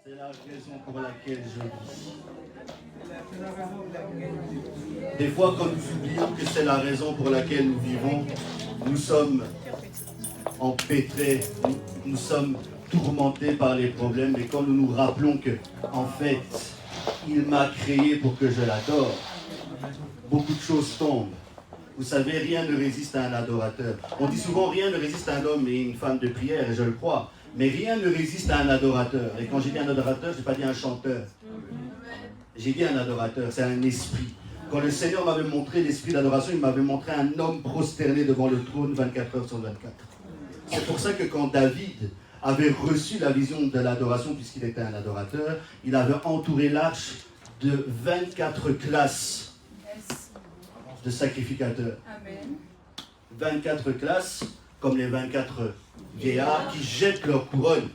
C'est la raison pour laquelle je vis. Des fois, quand nous oublions que c'est la raison pour laquelle nous vivons, nous sommes empêtrés, nous sommes tourmentés par les problèmes. Mais quand nous nous rappelons que, en fait, il m'a créé pour que je l'adore, beaucoup de choses tombent. Vous savez, rien ne résiste à un adorateur. On dit souvent rien ne résiste à un homme et une femme de prière, et je le crois. Mais rien ne résiste à un adorateur. Et quand j'ai dit un adorateur, je n'ai pas dit un chanteur. J'ai dit un adorateur, c'est un esprit. Quand le Seigneur m'avait montré l'esprit d'adoration, il m'avait montré un homme prosterné devant le trône 24 heures sur 24. C'est pour ça que quand David avait reçu la vision de l'adoration, puisqu'il était un adorateur, il avait entouré l'arche de 24 classes de sacrificateurs. Amen. 24 classes, comme les 24 vieillards qui jettent leur couronne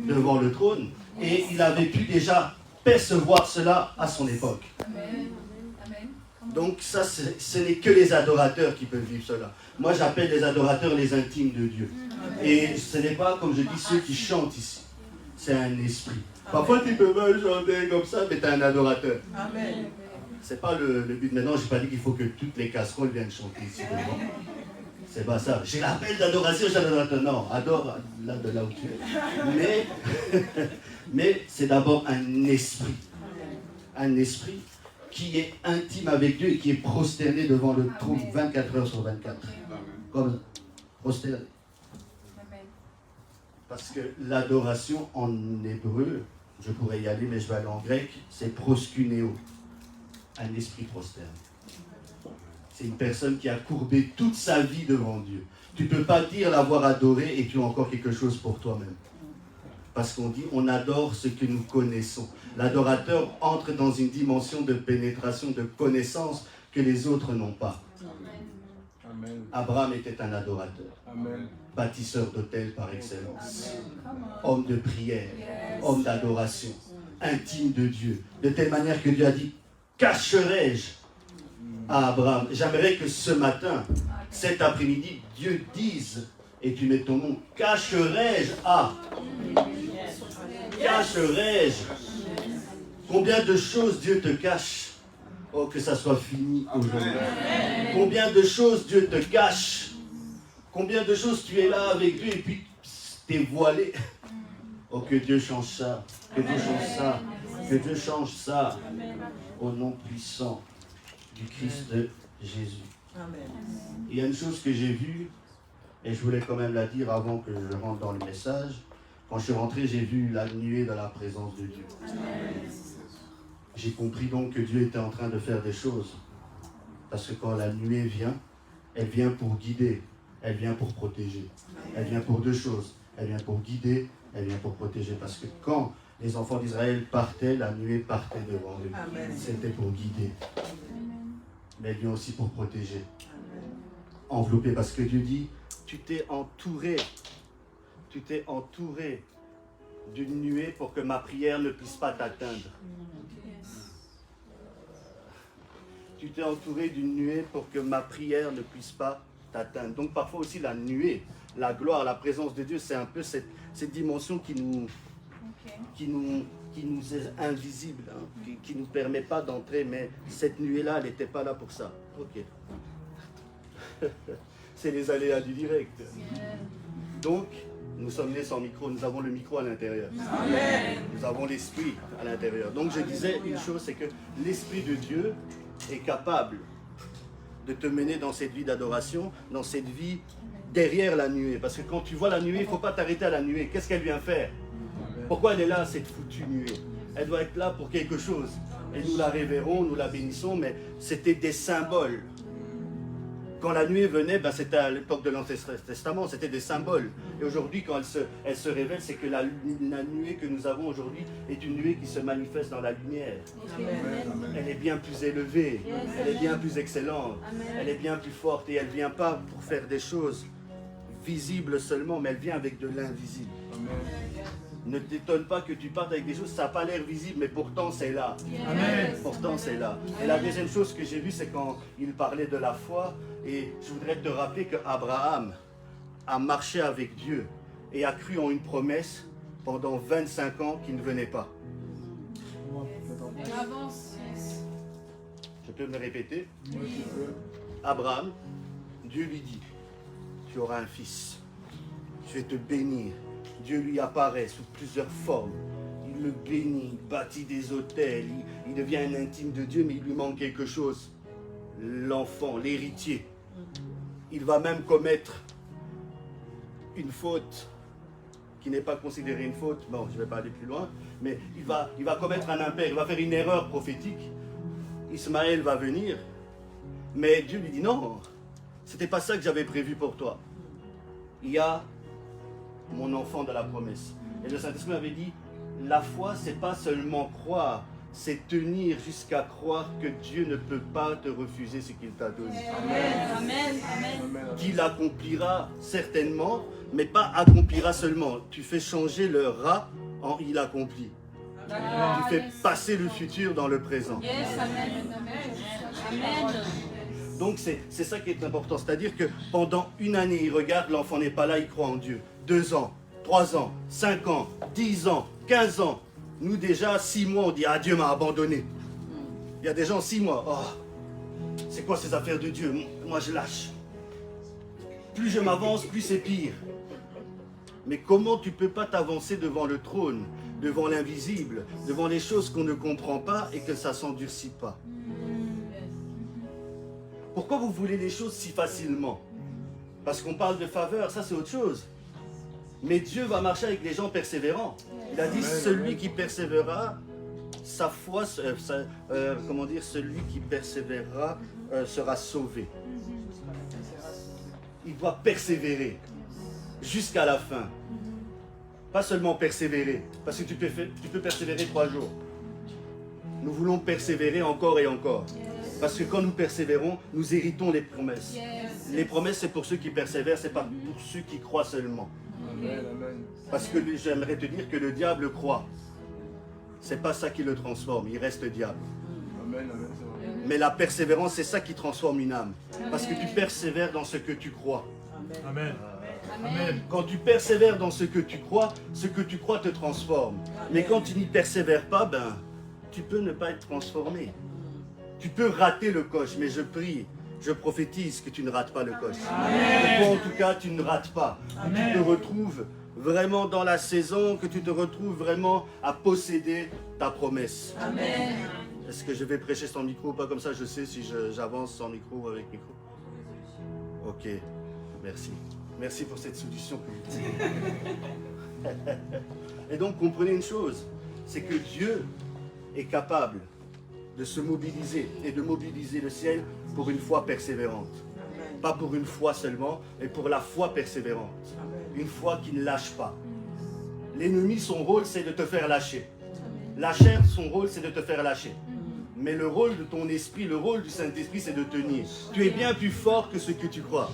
devant le trône. Et il avait pu déjà percevoir cela à son époque. Amen. Amen. Donc ça, ce n'est que les adorateurs qui peuvent vivre cela. Moi, j'appelle les adorateurs les intimes de Dieu. Et ce n'est pas, comme je dis, ceux qui chantent ici. C'est un esprit. Parfois, tu peux pas chanter comme ça, mais tu es un adorateur. Amen. C'est pas le but. Maintenant, je n'ai pas dit qu'il faut que toutes les casseroles viennent chanter ici devant. C'est pas ça. J'ai l'appel d'adoration, j'adore. Non, adore là de là où tu es. Mais c'est d'abord un esprit. Un esprit qui est intime avec Dieu et qui est prosterné devant le trône 24 heures sur 24. Comme prosterné. Parce que l'adoration en hébreu, je pourrais y aller, mais je vais aller en grec, c'est proskuneo. Un esprit prosterne. C'est une personne qui a courbé toute sa vie devant Dieu. Tu ne peux pas dire l'avoir adoré et tu as encore quelque chose pour toi-même. Parce qu'on dit, on adore ce que nous connaissons. L'adorateur entre dans une dimension de pénétration, de connaissance que les autres n'ont pas. Amen. Abraham était un adorateur. Amen. Bâtisseur d'autel par excellence. Homme de prière, homme d'adoration, intime de Dieu. De telle manière que Dieu a dit, cacherai-je à Abraham. J'aimerais que ce matin, cet après-midi, Dieu dise, et tu mets ton nom, cacherai-je à. Cacherai-je. Combien de choses Dieu te cache? Oh, que ça soit fini aujourd'hui. Combien de choses Dieu te cache? Combien de choses tu es là avec Dieu et puis t'es voilé? Oh, que Dieu change ça. Que Dieu change ça. Que Dieu change ça. Au nom puissant du Christ de Jésus. Il y a une chose que j'ai vue, et je voulais quand même la dire avant que je rentre dans le message. Quand je suis rentré, j'ai vu la nuée dans la présence de Dieu. J'ai compris donc que Dieu était en train de faire des choses. Parce que quand la nuée vient, elle vient pour guider, elle vient pour protéger. Elle vient pour deux choses. Elle vient pour guider, elle vient pour protéger. Parce que quand les enfants d'Israël partaient, la nuée partait devant eux. C'était pour guider. Mais elle vient aussi pour protéger. Envelopper. Parce que Dieu dit, tu t'es entouré d'une nuée pour que ma prière ne puisse pas t'atteindre. Tu t'es entouré d'une nuée pour que ma prière ne puisse pas t'atteindre. Donc parfois aussi la nuée, la gloire, la présence de Dieu, c'est un peu cette dimension qui nous est invisible, hein, qui ne nous permet pas d'entrer, mais cette nuée-là, elle n'était pas là pour ça. Ok. C'est les aléas du direct. Donc, nous sommes nés sans micro, nous avons le micro à l'intérieur. Nous avons l'esprit à l'intérieur. Donc je disais une chose, c'est que l'esprit de Dieu est capable de te mener dans cette vie d'adoration, dans cette vie derrière la nuée. Parce que quand tu vois la nuée, il ne faut pas t'arrêter à la nuée. Qu'est-ce qu'elle vient faire? Pourquoi elle est là, cette foutue nuée? Elle doit être là pour quelque chose. Et nous la révérons, nous la bénissons, mais c'était des symboles. Quand la nuée venait, c'était à l'époque de l'Ancien Testament, c'était des symboles. Et aujourd'hui, quand elle se révèle, c'est que la nuée que nous avons aujourd'hui est une nuée qui se manifeste dans la lumière. Amen. Elle est bien plus élevée, elle est bien plus excellente, elle est bien plus forte et elle ne vient pas pour faire des choses visibles seulement, mais elle vient avec de l'invisible. Ne t'étonne pas que tu partes avec des choses, ça n'a pas l'air visible, mais pourtant c'est là. Amen. Pourtant c'est là. Et la deuxième chose que j'ai vue, c'est quand il parlait de la foi, et je voudrais te rappeler qu'Abraham a marché avec Dieu et a cru en une promesse pendant 25 ans qui ne venait pas. Avance. Je peux me répéter? Oui, tu peux. Abraham, Dieu lui dit, tu auras un fils, je vais te bénir. Dieu lui apparaît sous plusieurs formes. Il le bénit, il bâtit des autels, il devient un intime de Dieu, mais il lui manque quelque chose. L'enfant, l'héritier. Il va même commettre une faute qui n'est pas considérée une faute. Bon, je ne vais pas aller plus loin, mais il va commettre un impair, il va faire une erreur prophétique. Ismaël va venir, mais Dieu lui dit non, c'était pas ça que j'avais prévu pour toi. Il y a mon enfant de la promesse. Et le Saint-Esprit m'avait dit, la foi, c'est pas seulement croire, c'est tenir jusqu'à croire que Dieu ne peut pas te refuser ce qu'il t'a donné. Amen. Amen. Qu'il accomplira certainement, mais pas accomplira seulement. Tu fais changer le rat en il accomplit. Tu fais passer le futur dans le présent. Yes, amen. Amen. Donc c'est ça qui est important. C'est-à-dire que pendant une année, il regarde, l'enfant n'est pas là, il croit en Dieu. 2 ans, 3 ans, 5 ans, 10 ans, 15 ans. Nous déjà, 6 mois, on dit, ah, Dieu m'a abandonné. Il y a des gens, 6 mois, oh, c'est quoi ces affaires de Dieu? Moi, je lâche. Plus je m'avance, plus c'est pire. Mais comment tu ne peux pas t'avancer devant le trône, devant l'invisible, devant les choses qu'on ne comprend pas et que ça ne s'endurcit pas? Pourquoi vous voulez les choses si facilement? Parce qu'on parle de faveur, ça c'est autre chose. Mais Dieu va marcher avec les gens persévérants. Il a dit, celui qui persévérera, sa foi, celui qui persévérera sera sauvé. Il doit persévérer jusqu'à la fin. Pas seulement persévérer, parce que tu peux persévérer 3 jours. Nous voulons persévérer encore et encore. Parce que quand nous persévérons, nous héritons les promesses. Les promesses, c'est pour ceux qui persévèrent, c'est pas pour ceux qui croient seulement. Parce que j'aimerais te dire que le diable croit. C'est pas ça qui le transforme, il reste diable. Mais la persévérance, c'est ça qui transforme une âme. Parce que tu persévères dans ce que tu crois. Amen. Amen. Quand tu persévères dans ce que tu crois te transforme. Mais quand tu n'y persévères pas, ben, tu peux ne pas être transformé. Tu peux rater le coche, mais je prie, je prophétise que tu ne rates pas le coche. Que toi, en tout cas, tu ne rates pas. Que tu te retrouves vraiment dans la saison, que tu te retrouves vraiment à posséder ta promesse. Amen. Est-ce que je vais prêcher sans micro ou pas? Comme ça, je sais si j'avance sans micro ou avec micro. Ok, merci. Merci pour cette solution que vous dites. Et donc, comprenez une chose, c'est que Dieu est capable de se mobiliser et de mobiliser le ciel pour une foi persévérante. Pas pour une foi seulement, mais pour la foi persévérante. Une foi qui ne lâche pas. L'ennemi, son rôle, c'est de te faire lâcher. La chair, son rôle, c'est de te faire lâcher. Mais le rôle de ton esprit, le rôle du Saint-Esprit, c'est de tenir. Tu es bien plus fort que ce que tu crois.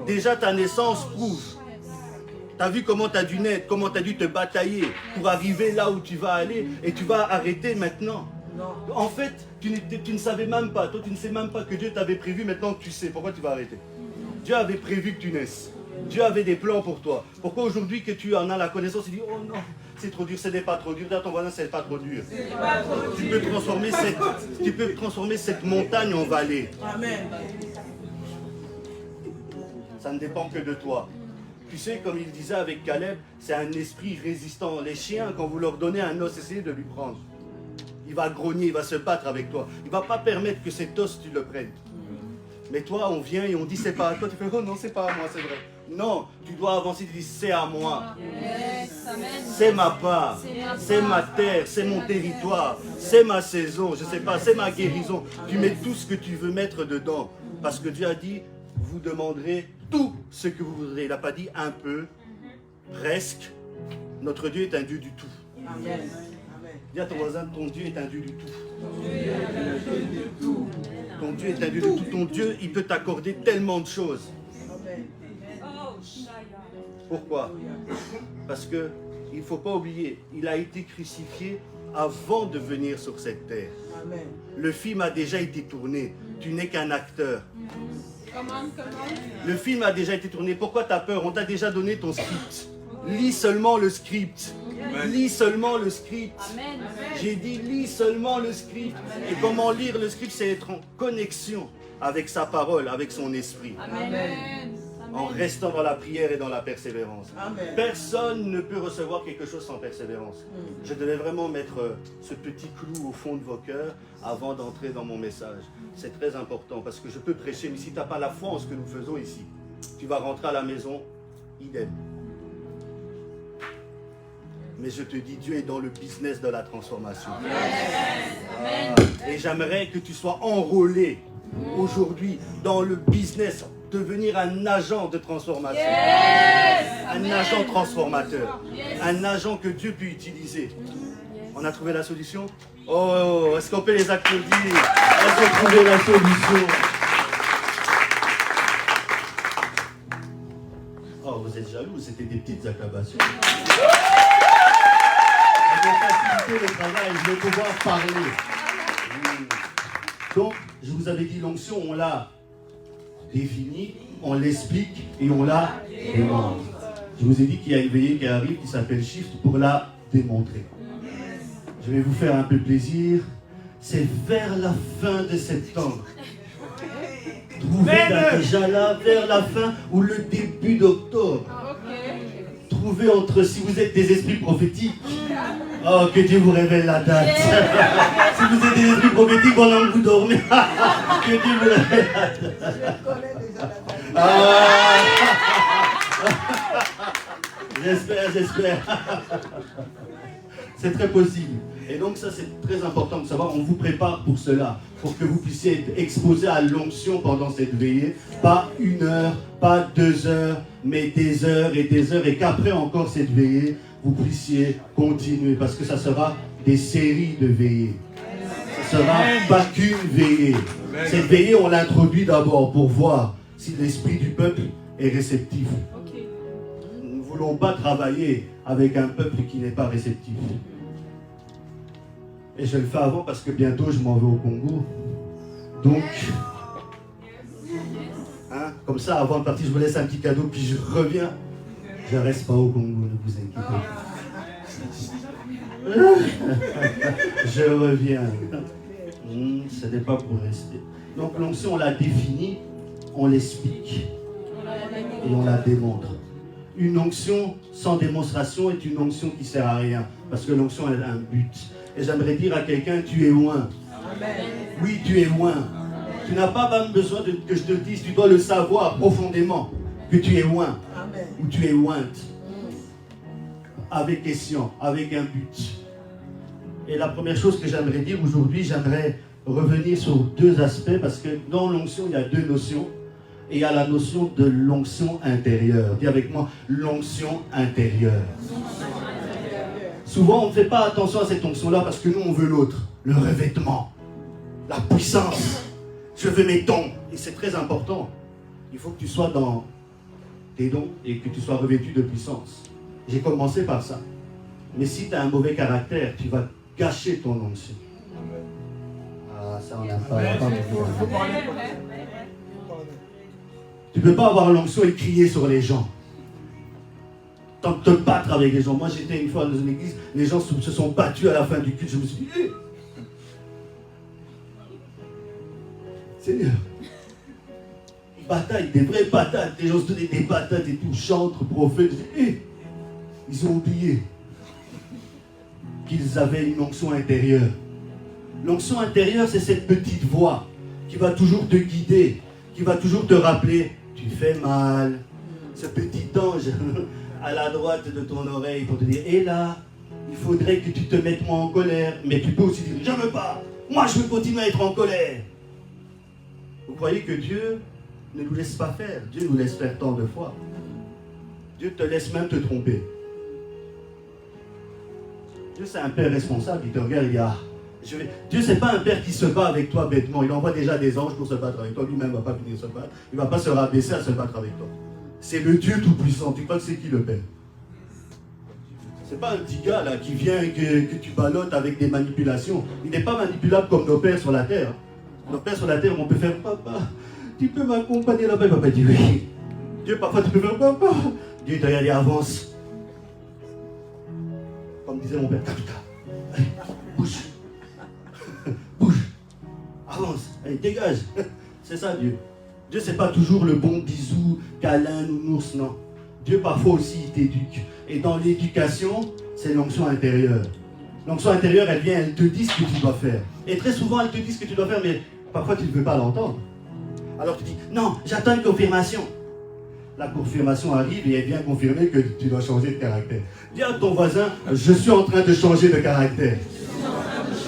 Déjà, ta naissance prouve. Tu as vu comment tu as dû naître, comment tu as dû te batailler pour arriver là où tu vas aller et tu vas arrêter maintenant. En fait, tu ne savais même pas, toi tu ne sais même pas que Dieu t'avait prévu, maintenant que tu sais. Pourquoi tu vas arrêter? Dieu avait prévu que tu naisses. Dieu avait des plans pour toi. Pourquoi aujourd'hui que tu en as la connaissance, tu dis, oh non, c'est trop dur, ce n'est pas trop dur. Dis à ton voisin, c'est pas trop dur. Tu peux transformer cette montagne en vallée. Amen. Ça ne dépend que de toi. Tu sais, comme il disait avec Caleb, c'est un esprit résistant. Les chiens, quand vous leur donnez un os, essayez de lui prendre. Il va grogner, il va se battre avec toi. Il ne va pas permettre que cet os, tu le prennes. Mais toi, on vient et on dit, c'est pas à toi. Tu fais, oh non, c'est pas à moi, c'est vrai. Non, tu dois avancer, tu dis, c'est à moi. C'est ma part, c'est ma terre, c'est mon territoire, c'est ma saison, je ne sais pas, c'est ma guérison. Tu mets tout ce que tu veux mettre dedans. Parce que Dieu a dit, vous demanderez tout ce que vous voudrez. Il n'a pas dit un peu, presque. Notre Dieu est un Dieu du tout. Amen. Dis à ton voisin, ton Dieu est un Dieu du tout. Ton Dieu est un Dieu du tout. Ton Dieu, il peut t'accorder tellement de choses. Pourquoi? Parce que il ne faut pas oublier, il a été crucifié avant de venir sur cette terre. Amen. Le film a déjà été tourné. Tu n'es qu'un acteur. Comment? Le film a déjà été tourné. Pourquoi tu as peur? On t'a déjà donné ton script. Lis seulement le script. Lis seulement le script. Amen. J'ai dit lis seulement le script. Et comment lire le script, c'est être en connexion avec sa parole, avec son esprit. Amen. En restant dans la prière et dans la persévérance. Amen. Personne ne peut recevoir quelque chose sans persévérance. Je devais vraiment mettre ce petit clou au fond de vos cœurs avant d'entrer dans mon message. C'est très important parce que je peux prêcher, mais si tu n'as pas la foi en ce que nous faisons ici, tu vas rentrer à la maison, idem. Mais je te dis, Dieu est dans le business de la transformation. Et j'aimerais que tu sois enrôlé aujourd'hui dans le business, devenir un agent de transformation. Un agent transformateur. Un agent que Dieu peut utiliser. On a trouvé la solution? Oh, est-ce qu'on peut les applaudir? Est-ce qu'on a trouvé la solution? Oh, vous êtes jaloux, c'était des petites acclamations. Je vais faciliter le travail, je vais pouvoir parler. Donc, je vous avais dit, l'onction, on l'a définie, on l'explique et on la démontre. Je vous ai dit qu'il y a une veillée qui arrive qui s'appelle Shift pour la démontrer. Je vais vous faire un peu plaisir. C'est vers la fin de septembre. Trouvez déjà là, vers la fin ou le début d'octobre. Trouvez entre, si vous êtes des esprits prophétiques, oh, que Dieu vous révèle la date. Si vous êtes des esprits prophétiques pendant que vous dormez, que Dieu vous révèle la date. Je connais déjà la date. J'espère. C'est très possible. Et donc ça, c'est très important de savoir. On vous prépare pour cela, pour que vous puissiez être exposé à l'onction pendant cette veillée. Pas 1 heure, pas 2 heures, mais des heures et des heures. Et qu'après encore cette veillée, vous puissiez continuer. Parce que ça sera des séries de veillées. Ça sera pas qu'une veillée. Cette veillée, on l'introduit d'abord pour voir si l'esprit du peuple est réceptif. Nous ne voulons pas travailler avec un peuple qui n'est pas réceptif. Et je le fais avant parce que bientôt je m'en vais au Congo. Donc, comme ça, avant de partir, je vous laisse un petit cadeau, puis je reviens. Je ne reste pas au Congo, ne vous inquiétez pas. Je reviens. Ce n'est pas pour rester. Donc l'onction, on la définit, on l'explique et on la démontre. Une onction sans démonstration est une onction qui ne sert à rien. Parce que l'onction a un but. Et j'aimerais dire à quelqu'un, tu es loin. Oui, tu es loin. Tu n'as pas même besoin que je te le dise, tu dois le savoir profondément. Que tu es loin. Ou tu es lointe. Avec question, avec un but. Et la première chose que j'aimerais dire aujourd'hui, j'aimerais revenir sur 2 aspects. Parce que dans l'onction, il y a 2 notions. Et il y a la notion de l'onction intérieure. Dis avec moi, l'onction intérieure. Souvent, on ne fait pas attention à cette onction-là parce que nous, on veut l'autre. Le revêtement, la puissance. Je veux mes dons. Et c'est très important. Il faut que tu sois dans tes dons et que tu sois revêtu de puissance. J'ai commencé par ça. Mais si tu as un mauvais caractère, tu vas gâcher ton onction. Ah, ça, on n'a pas. Tu ne peux pas avoir l'onction et crier sur les gens. Te battre avec les gens. Moi, j'étais une fois dans une église, les gens se sont battus à la fin du culte. Je me suis dit, Seigneur, bataille, des vraies batailles. Les gens se donnaient des batailles et tout, chantres, prophètes. Ils ont oublié qu'ils avaient une onction intérieure. L'onction intérieure, c'est cette petite voix qui va toujours te guider, qui va toujours te rappeler, tu fais mal. Ce petit ange à la droite de ton oreille pour te dire, et là, il faudrait que tu te mettes moins en colère. Mais tu peux aussi dire, je ne veux pas, moi je veux continuer à être en colère. Vous croyez que Dieu ne nous laisse pas faire? Dieu nous laisse faire tant de fois. Dieu te laisse même te tromper. Dieu c'est un père responsable, il te regarde, il dit, Dieu c'est pas un père qui se bat avec toi bêtement, il envoie déjà des anges pour se battre avec toi, lui-même ne va pas venir se battre, il ne va pas se rabaisser à se battre avec toi. C'est le Dieu tout-puissant. Tu crois que c'est qui le Père? C'est pas un petit gars là qui vient que tu ballottes avec des manipulations. Il n'est pas manipulable comme nos pères sur la terre. Nos pères sur la terre, on peut faire papa, tu peux m'accompagner là-bas? Papa dit oui. Dieu, parfois tu peux faire papa. Dieu te regarde et avance. disait mon père, Kapika, allez, bouge. Bouge. Avance. Allez, dégage. C'est ça Dieu. Dieu, c'est pas toujours le bon bisou, câlin, nounours, non. Dieu, parfois aussi, il t'éduque. Et dans l'éducation, c'est l'onction intérieure. L'onction intérieure, elle vient, elle te dit ce que tu dois faire. Et très souvent, elle te dit ce que tu dois faire, mais parfois, tu ne veux pas l'entendre. Alors tu dis, non, j'attends une confirmation. La confirmation arrive et elle vient confirmer que tu dois changer de caractère. Dis à ton voisin, je suis en train de changer de caractère.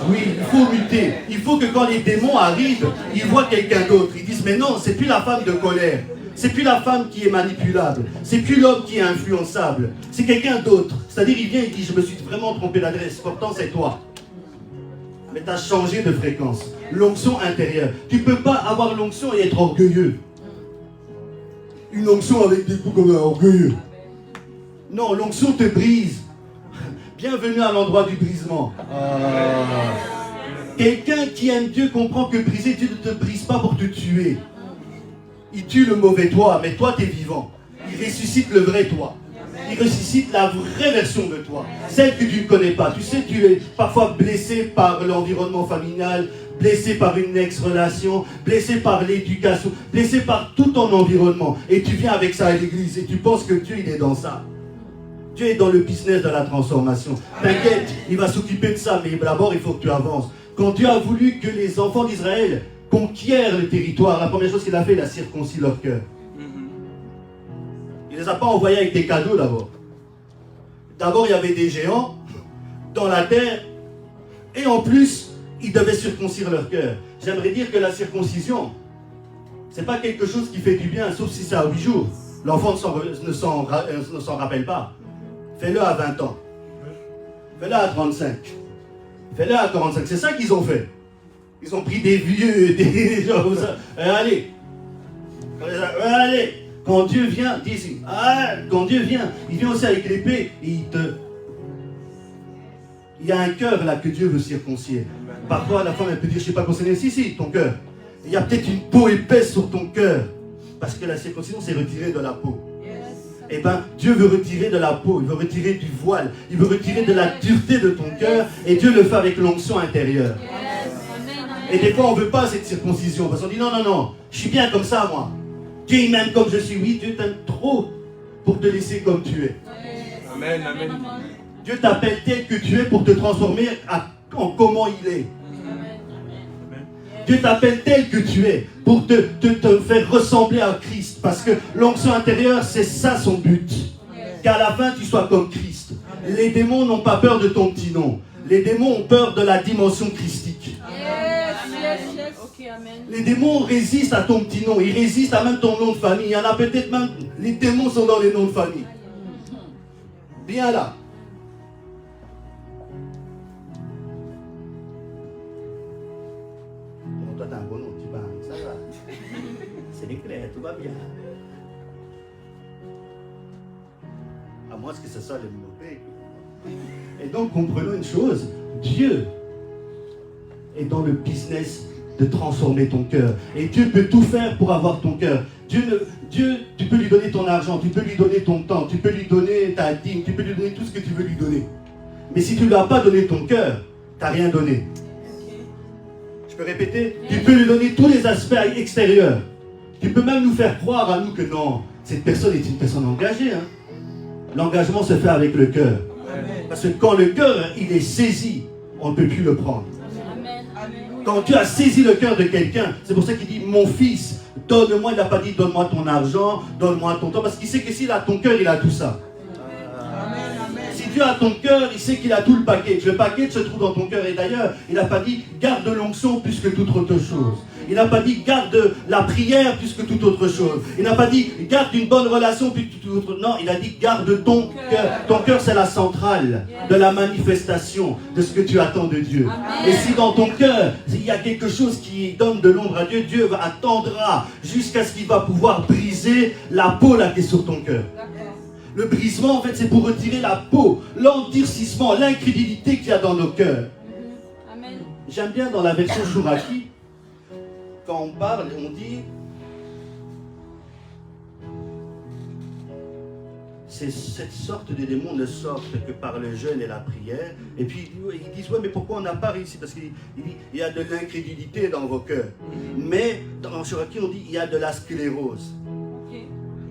Oui, il faut lutter. Il faut que quand les démons arrivent, ils voient quelqu'un d'autre. Ils disent, mais non, c'est plus la femme de colère. C'est plus la femme qui est manipulable. C'est plus l'homme qui est influençable. C'est quelqu'un d'autre. C'est-à-dire, il vient et dit, je me suis vraiment trompé d'adresse. Pourtant, c'est toi. Mais tu as changé de fréquence. L'onction intérieure. Tu ne peux pas avoir l'onction et être orgueilleux. Une onction avec des coups comme un orgueilleux. Non, l'onction te brise. Bienvenue à l'endroit du brisement. Quelqu'un qui aime Dieu comprend que briser, Dieu ne te brise pas pour te tuer. Il tue le mauvais toi, mais toi, tu es vivant. Il ressuscite le vrai toi. Il ressuscite la vraie version de toi. Celle que tu ne connais pas. Tu sais, tu es parfois blessé par l'environnement familial, blessé par une ex-relation, blessé par l'éducation, blessé par tout ton environnement. Et tu viens avec ça à l'église et tu penses que Dieu, il est dans ça. Dieu est dans le business de la transformation. T'inquiète, il va s'occuper de ça, mais d'abord, il faut que tu avances. Quand Dieu a voulu que les enfants d'Israël conquièrent le territoire, la première chose qu'il a fait, il a circoncis leur cœur. Il ne les a pas envoyés avec des cadeaux d'abord. D'abord, il y avait des géants dans la terre, et en plus, ils devaient circoncire leur cœur. J'aimerais dire que la circoncision, ce n'est pas quelque chose qui fait du bien, sauf si c'est à 8 jours. L'enfant ne s'en rappelle pas. Fais-le à 20 ans. Fais-le à 35. Fais-le à 45. C'est ça qu'ils ont fait. Ils ont pris des vieux, des gens comme ça. Allez. Allez. Quand Dieu vient, dis ici. Quand Dieu vient, il vient aussi avec l'épée et il y a un cœur là que Dieu veut circoncire. Parfois, la femme, elle peut dire, je ne suis pas concerné. Si, ton cœur. Il y a peut-être une peau épaisse sur ton cœur. Parce que la circoncision, c'est retirer de la peau. Eh bien, Dieu veut retirer de la peau, il veut retirer du voile, il veut retirer de la dureté de ton cœur, et Dieu le fait avec l'onction intérieure. Et des fois, on ne veut pas cette circoncision, parce qu'on dit, non, je suis bien comme ça, moi. Dieu, il m'aime comme je suis. Oui, Dieu t'aime trop pour te laisser comme tu es. Amen, amen. Dieu t'appelle tel que tu es pour te transformer en comment il est. Dieu t'appelle tel que tu es pour te faire ressembler à Christ. Parce que l'onction intérieure, c'est ça son but. Qu'à la fin, tu sois comme Christ. Les démons n'ont pas peur de ton petit nom. Les démons ont peur de la dimension christique. Les démons résistent à ton petit nom. Ils résistent à même ton nom de famille. Il y en a peut-être même... Les démons sont dans les noms de famille. Bien là. Toi, t'as un bon nom, tu parles, ça va. C'est clair, tout va bien. À moins que ce soit le mauvais. Et donc, comprenons une chose, Dieu est dans le business de transformer ton cœur. Et Dieu peut tout faire pour avoir ton cœur. Dieu, tu peux lui donner ton argent, tu peux lui donner ton temps, tu peux lui donner ta dîme, tu peux lui donner tout ce que tu veux lui donner. Mais si tu ne lui as pas donné ton cœur, tu n'as rien donné. Je peux répéter? Tu peux lui donner tous les aspects extérieurs. Tu peux même nous faire croire à nous que non, cette personne est une personne engagée. Hein. L'engagement se fait avec le cœur. Parce que quand le cœur, il est saisi, on ne peut plus le prendre. Quand tu as saisi le cœur de quelqu'un, c'est pour ça qu'il dit, mon fils, donne-moi, il n'a pas dit, donne-moi ton argent, donne-moi ton temps, parce qu'il sait que s'il a ton cœur, il a tout ça. Si Dieu a ton cœur, il sait qu'il a tout le package. Le package se trouve dans ton cœur. Et d'ailleurs, il n'a pas dit, garde l'onction plus que toute autre chose. Il n'a pas dit, garde la prière plus que toute autre chose. Il n'a pas dit, garde une bonne relation plus que toute autre. Non, il a dit, garde ton cœur. Ton cœur, c'est la centrale de la manifestation de ce que tu attends de Dieu. Et si dans ton cœur, il y a quelque chose qui donne de l'ombre à Dieu, Dieu attendra jusqu'à ce qu'il va pouvoir briser la peau là qui est sur ton cœur. Le brisement, en fait, c'est pour retirer la peau, l'endurcissement, l'incrédulité qu'il y a dans nos cœurs. Amen. J'aime bien dans la version Chouraki, quand on parle, on dit cette sorte de démons ne sortent que par le jeûne et la prière. Et puis ils disent, ouais, mais pourquoi on n'a pas réussi? Parce qu'il dit, il y a de l'incrédulité dans vos cœurs. Mais dans Cherokee, on dit, il y a de la sclérose.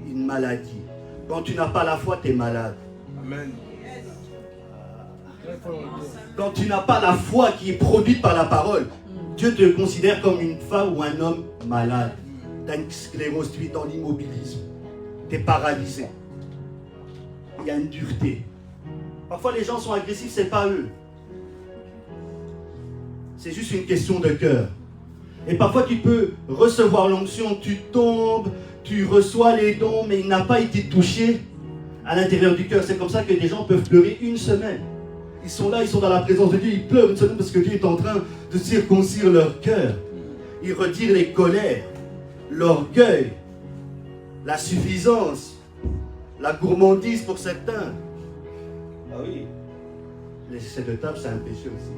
Une maladie. Quand tu n'as pas la foi, tu es malade. Amen. Quand tu n'as pas la foi qui est produite par la parole, Dieu te considère comme une femme ou un homme malade. Tu as une sclérose, tu es dans l'immobilisme. Tu es paralysé. Il y a une dureté. Parfois les gens sont agressifs, ce n'est pas eux. C'est juste une question de cœur. Et parfois tu peux recevoir l'onction, tu tombes, tu reçois les dons, mais il n'a pas été touché à l'intérieur du cœur. C'est comme ça que des gens peuvent pleurer une semaine. Ils sont là, ils sont dans la présence de Dieu, ils pleurent une semaine parce que Dieu est en train de circoncire leur cœur. Il retire les colères, l'orgueil, la suffisance, la gourmandise pour certains. Ah oui, l'excès de table, c'est un péché aussi.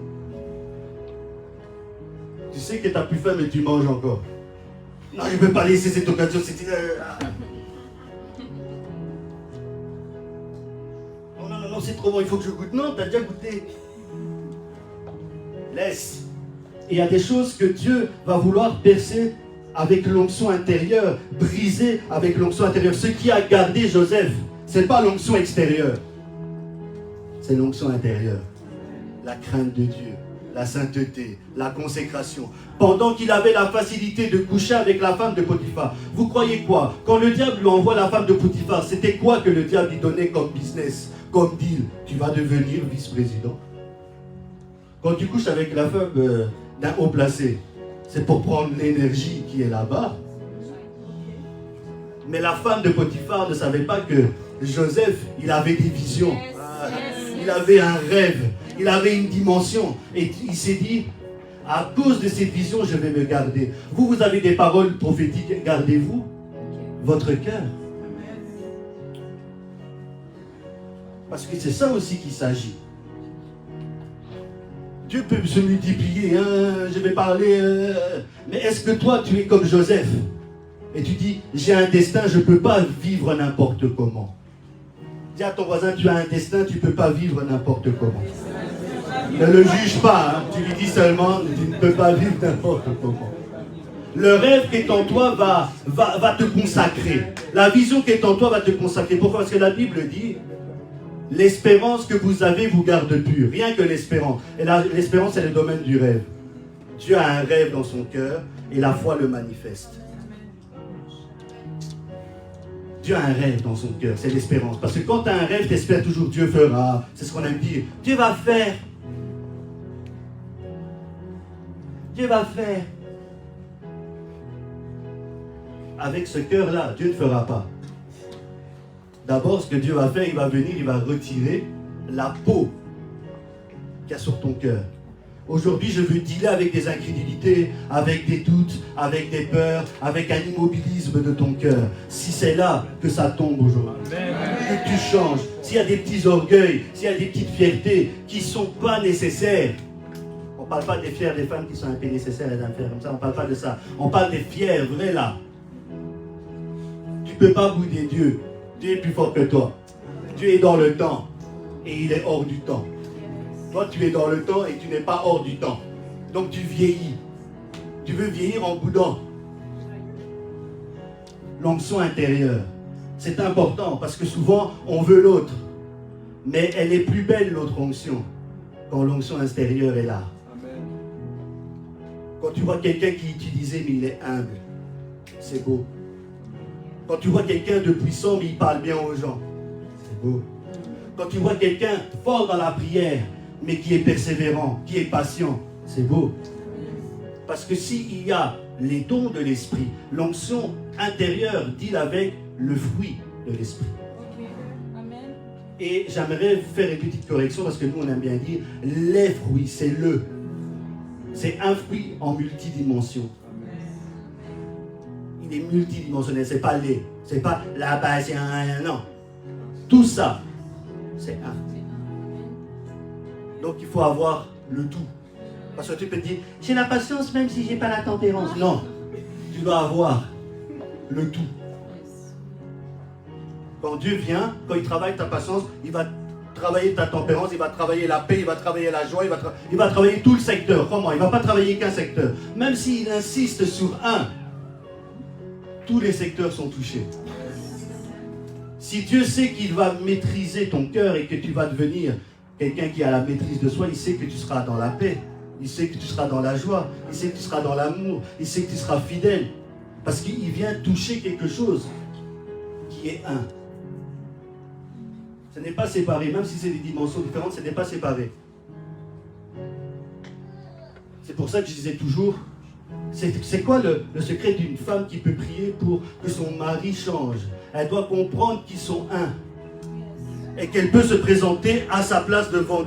Tu sais que tu n'as plus faim, mais tu manges encore. Non, je ne peux pas laisser cette occasion. Non, c'est trop bon, il faut que je goûte. Non, tu as déjà goûté. Laisse. Et il y a des choses que Dieu va vouloir percer avec l'onction intérieure, briser avec l'onction intérieure. Ce qui a gardé Joseph, ce n'est pas l'onction extérieure. C'est l'onction intérieure. La crainte de Dieu, la sainteté, la consécration. Pendant qu'il avait la facilité de coucher avec la femme de Potiphar. Vous croyez quoi? Quand le diable lui envoie la femme de Potiphar, c'était quoi que le diable lui donnait comme business, comme deal? Tu vas devenir vice-président. Quand tu couches avec la femme d'un haut placé, c'est pour prendre l'énergie qui est là-bas. Mais la femme de Potiphar ne savait pas que Joseph, il avait des visions. Il avait un rêve. Il avait une dimension. Et il s'est dit, à cause de cette vision, je vais me garder. Vous avez des paroles prophétiques. Gardez-vous votre cœur. Parce que c'est ça aussi qu'il s'agit. Dieu peut se multiplier, hein, je vais parler, mais est-ce que toi tu es comme Joseph? Et tu dis, j'ai un destin, je ne peux pas vivre n'importe comment. Dis à ton voisin, tu as un destin, tu ne peux pas vivre n'importe comment. Ne le juge pas, hein, tu lui dis seulement, tu ne peux pas vivre n'importe comment. Le rêve qui est en toi va te consacrer. La vision qui est en toi va te consacrer. Pourquoi? Parce que la Bible dit, l'espérance que vous avez vous garde pur. Rien que l'espérance. Et l'espérance, c'est le domaine du rêve. Dieu a un rêve dans son cœur et la foi le manifeste. Dieu a un rêve dans son cœur, c'est l'espérance. Parce que quand tu as un rêve, tu espères toujours Dieu fera. C'est ce qu'on aime dire. Dieu va faire. Dieu va faire. Avec ce cœur-là, Dieu ne fera pas. D'abord, ce que Dieu va faire, il va venir, il va retirer la peau qu'il y a sur ton cœur. Aujourd'hui, je veux dealer avec des incrédulités, avec des doutes, avec des peurs, avec un immobilisme de ton cœur. Si c'est là que ça tombe aujourd'hui, que tu changes, s'il y a des petits orgueils, s'il y a des petites fiertés qui ne sont pas nécessaires. On ne parle pas des fiers des femmes qui sont un peu nécessaires et d'un faire comme ça, on ne parle pas de ça. On parle des fiers vrais là. Tu ne peux pas bouder Dieu. Dieu est plus fort que toi. Dieu est dans le temps et il est hors du temps. Toi, tu es dans le temps et tu n'es pas hors du temps. Donc tu vieillis. Tu veux vieillir en boudant. L'onction intérieure, c'est important parce que souvent on veut l'autre. Mais elle est plus belle l'autre onction quand l'onction intérieure est là. Amen. Quand tu vois quelqu'un qui est utilisé mais il est humble, c'est beau. Quand tu vois quelqu'un de puissant, mais il parle bien aux gens, c'est beau. Quand tu vois quelqu'un fort dans la prière, mais qui est persévérant, qui est patient, c'est beau. Parce que s'il y a les dons de l'esprit, l'onction intérieure deal avec le fruit de l'esprit. Amen. Et j'aimerais faire une petite correction parce que nous on aime bien dire les fruits, c'est le. C'est un fruit en multidimension. Il est multidimensionnel, c'est pas les, c'est pas la base, non. Tout ça, c'est un. Donc il faut avoir le tout. Parce que tu peux dire, j'ai la patience même si j'ai pas la tempérance. Non, tu dois avoir le tout. Quand Dieu vient, quand il travaille ta patience, il va travailler ta tempérance, il va travailler la paix, il va travailler la joie, il va travailler tout le secteur. Comment? Il ne va pas travailler qu'un secteur. Même s'il insiste sur un, tous les secteurs sont touchés. Si Dieu sait qu'il va maîtriser ton cœur et que tu vas devenir quelqu'un qui a la maîtrise de soi, il sait que tu seras dans la paix, il sait que tu seras dans la joie, il sait que tu seras dans l'amour, il sait que tu seras fidèle. Parce qu'il vient toucher quelque chose qui est un. Ce n'est pas séparé, même si c'est des dimensions différentes, ce n'est pas séparé. C'est pour ça que je disais toujours, c'est quoi le secret d'une femme qui peut prier pour que son mari change? Elle doit comprendre qu'ils sont un. Et qu'elle peut se présenter à sa place devant.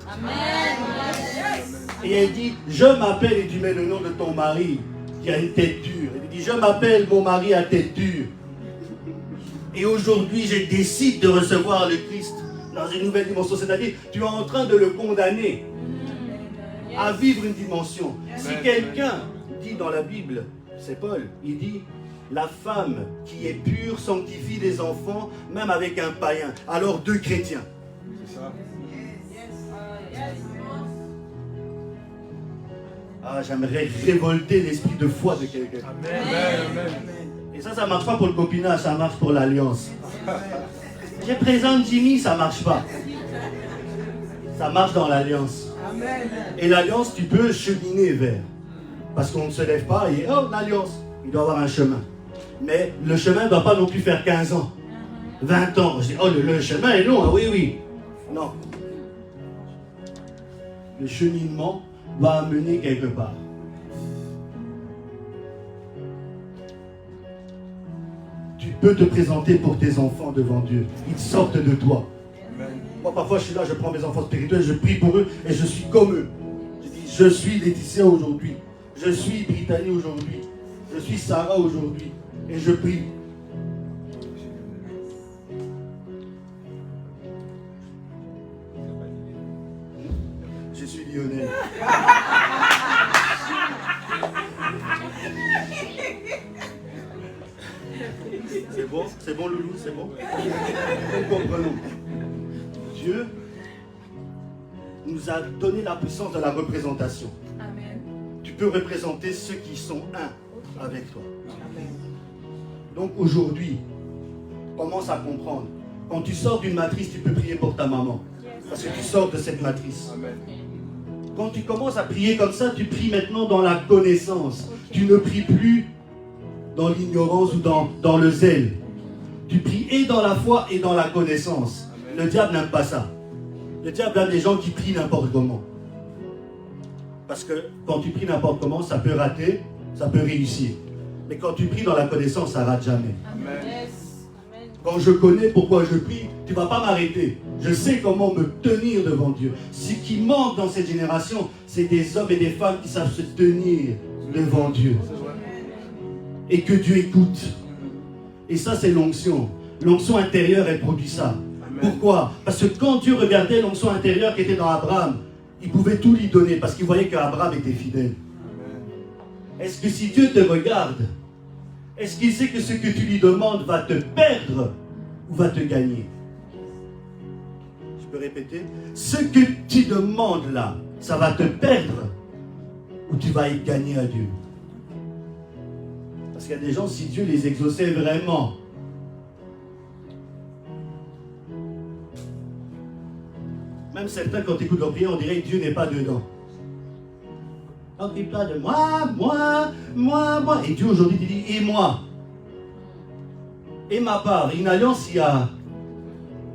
Amen. Et elle dit, je m'appelle, et tu mets le nom de ton mari qui a une tête dure. Elle dit, je m'appelle mon mari à tête dure. Et aujourd'hui, je décide de recevoir le Christ dans une nouvelle dimension. C'est-à-dire, tu es en train de le condamner à vivre une dimension. Si quelqu'un dit dans la Bible, c'est Paul, il dit, la femme qui est pure sanctifie les enfants, même avec un païen. Alors deux chrétiens. C'est ça. Ah, j'aimerais révolter l'esprit de foi de quelqu'un. Amen. Et ça marche pas pour le copinage, ça marche pour l'alliance. Je présente Jimmy, ça marche pas. Ça marche dans l'alliance. Et l'alliance, tu peux cheminer vers. Parce qu'on ne se lève pas et oh, l'alliance, il doit avoir un chemin. Mais le chemin ne doit pas non plus faire 15 ans, 20 ans. Je dis, oh, le chemin est long, hein, oui. Non. Le cheminement va amener quelque part. Tu peux te présenter pour tes enfants devant Dieu. Ils sortent de toi. Moi, parfois, je suis là, je prends mes enfants spirituels, je prie pour eux et je suis comme eux. Je dis, je suis Laetitia aujourd'hui. Je suis Brittany aujourd'hui. Je suis Sarah aujourd'hui. Et je prie. Je suis Lionel. C'est bon Loulou, c'est bon. Nous comprenons. Dieu nous a donné la puissance de la représentation. Amen. Tu peux représenter ceux qui sont un avec toi. Donc aujourd'hui, commence à comprendre. Quand tu sors d'une matrice, tu peux prier pour ta maman. Parce que tu sors de cette matrice. Amen. Quand tu commences à prier comme ça, tu pries maintenant dans la connaissance. Tu ne pries plus dans l'ignorance ou dans le zèle. Tu pries et dans la foi et dans la connaissance. Le diable n'aime pas ça. Le diable aime les gens qui prient n'importe comment. Parce que quand tu pries n'importe comment, ça peut rater, ça peut réussir. Mais quand tu pries dans la connaissance, ça ne rate jamais. Amen. Quand je connais pourquoi je prie, tu ne vas pas m'arrêter. Je sais comment me tenir devant Dieu. Ce qui manque dans cette génération, c'est des hommes et des femmes qui savent se tenir devant Dieu. Et que Dieu écoute. Et ça, c'est l'onction. L'onction intérieure, elle produit ça. Amen. Pourquoi? Parce que quand Dieu regardait l'onction intérieure qui était dans Abraham, il pouvait tout lui donner parce qu'il voyait qu'Abraham était fidèle. Est-ce que si Dieu te regarde, est-ce qu'il sait que ce que tu lui demandes va te perdre ou va te gagner? Je peux répéter? Ce que tu demandes là, ça va te perdre ou tu vas y gagner à Dieu? Parce qu'il y a des gens, si Dieu les exauçait vraiment, même certains, quand tu écoutes leur prière, on dirait que Dieu n'est pas dedans. Occupe-toi de moi. Et Dieu aujourd'hui te dit, et moi? Et ma part. Une alliance, il y a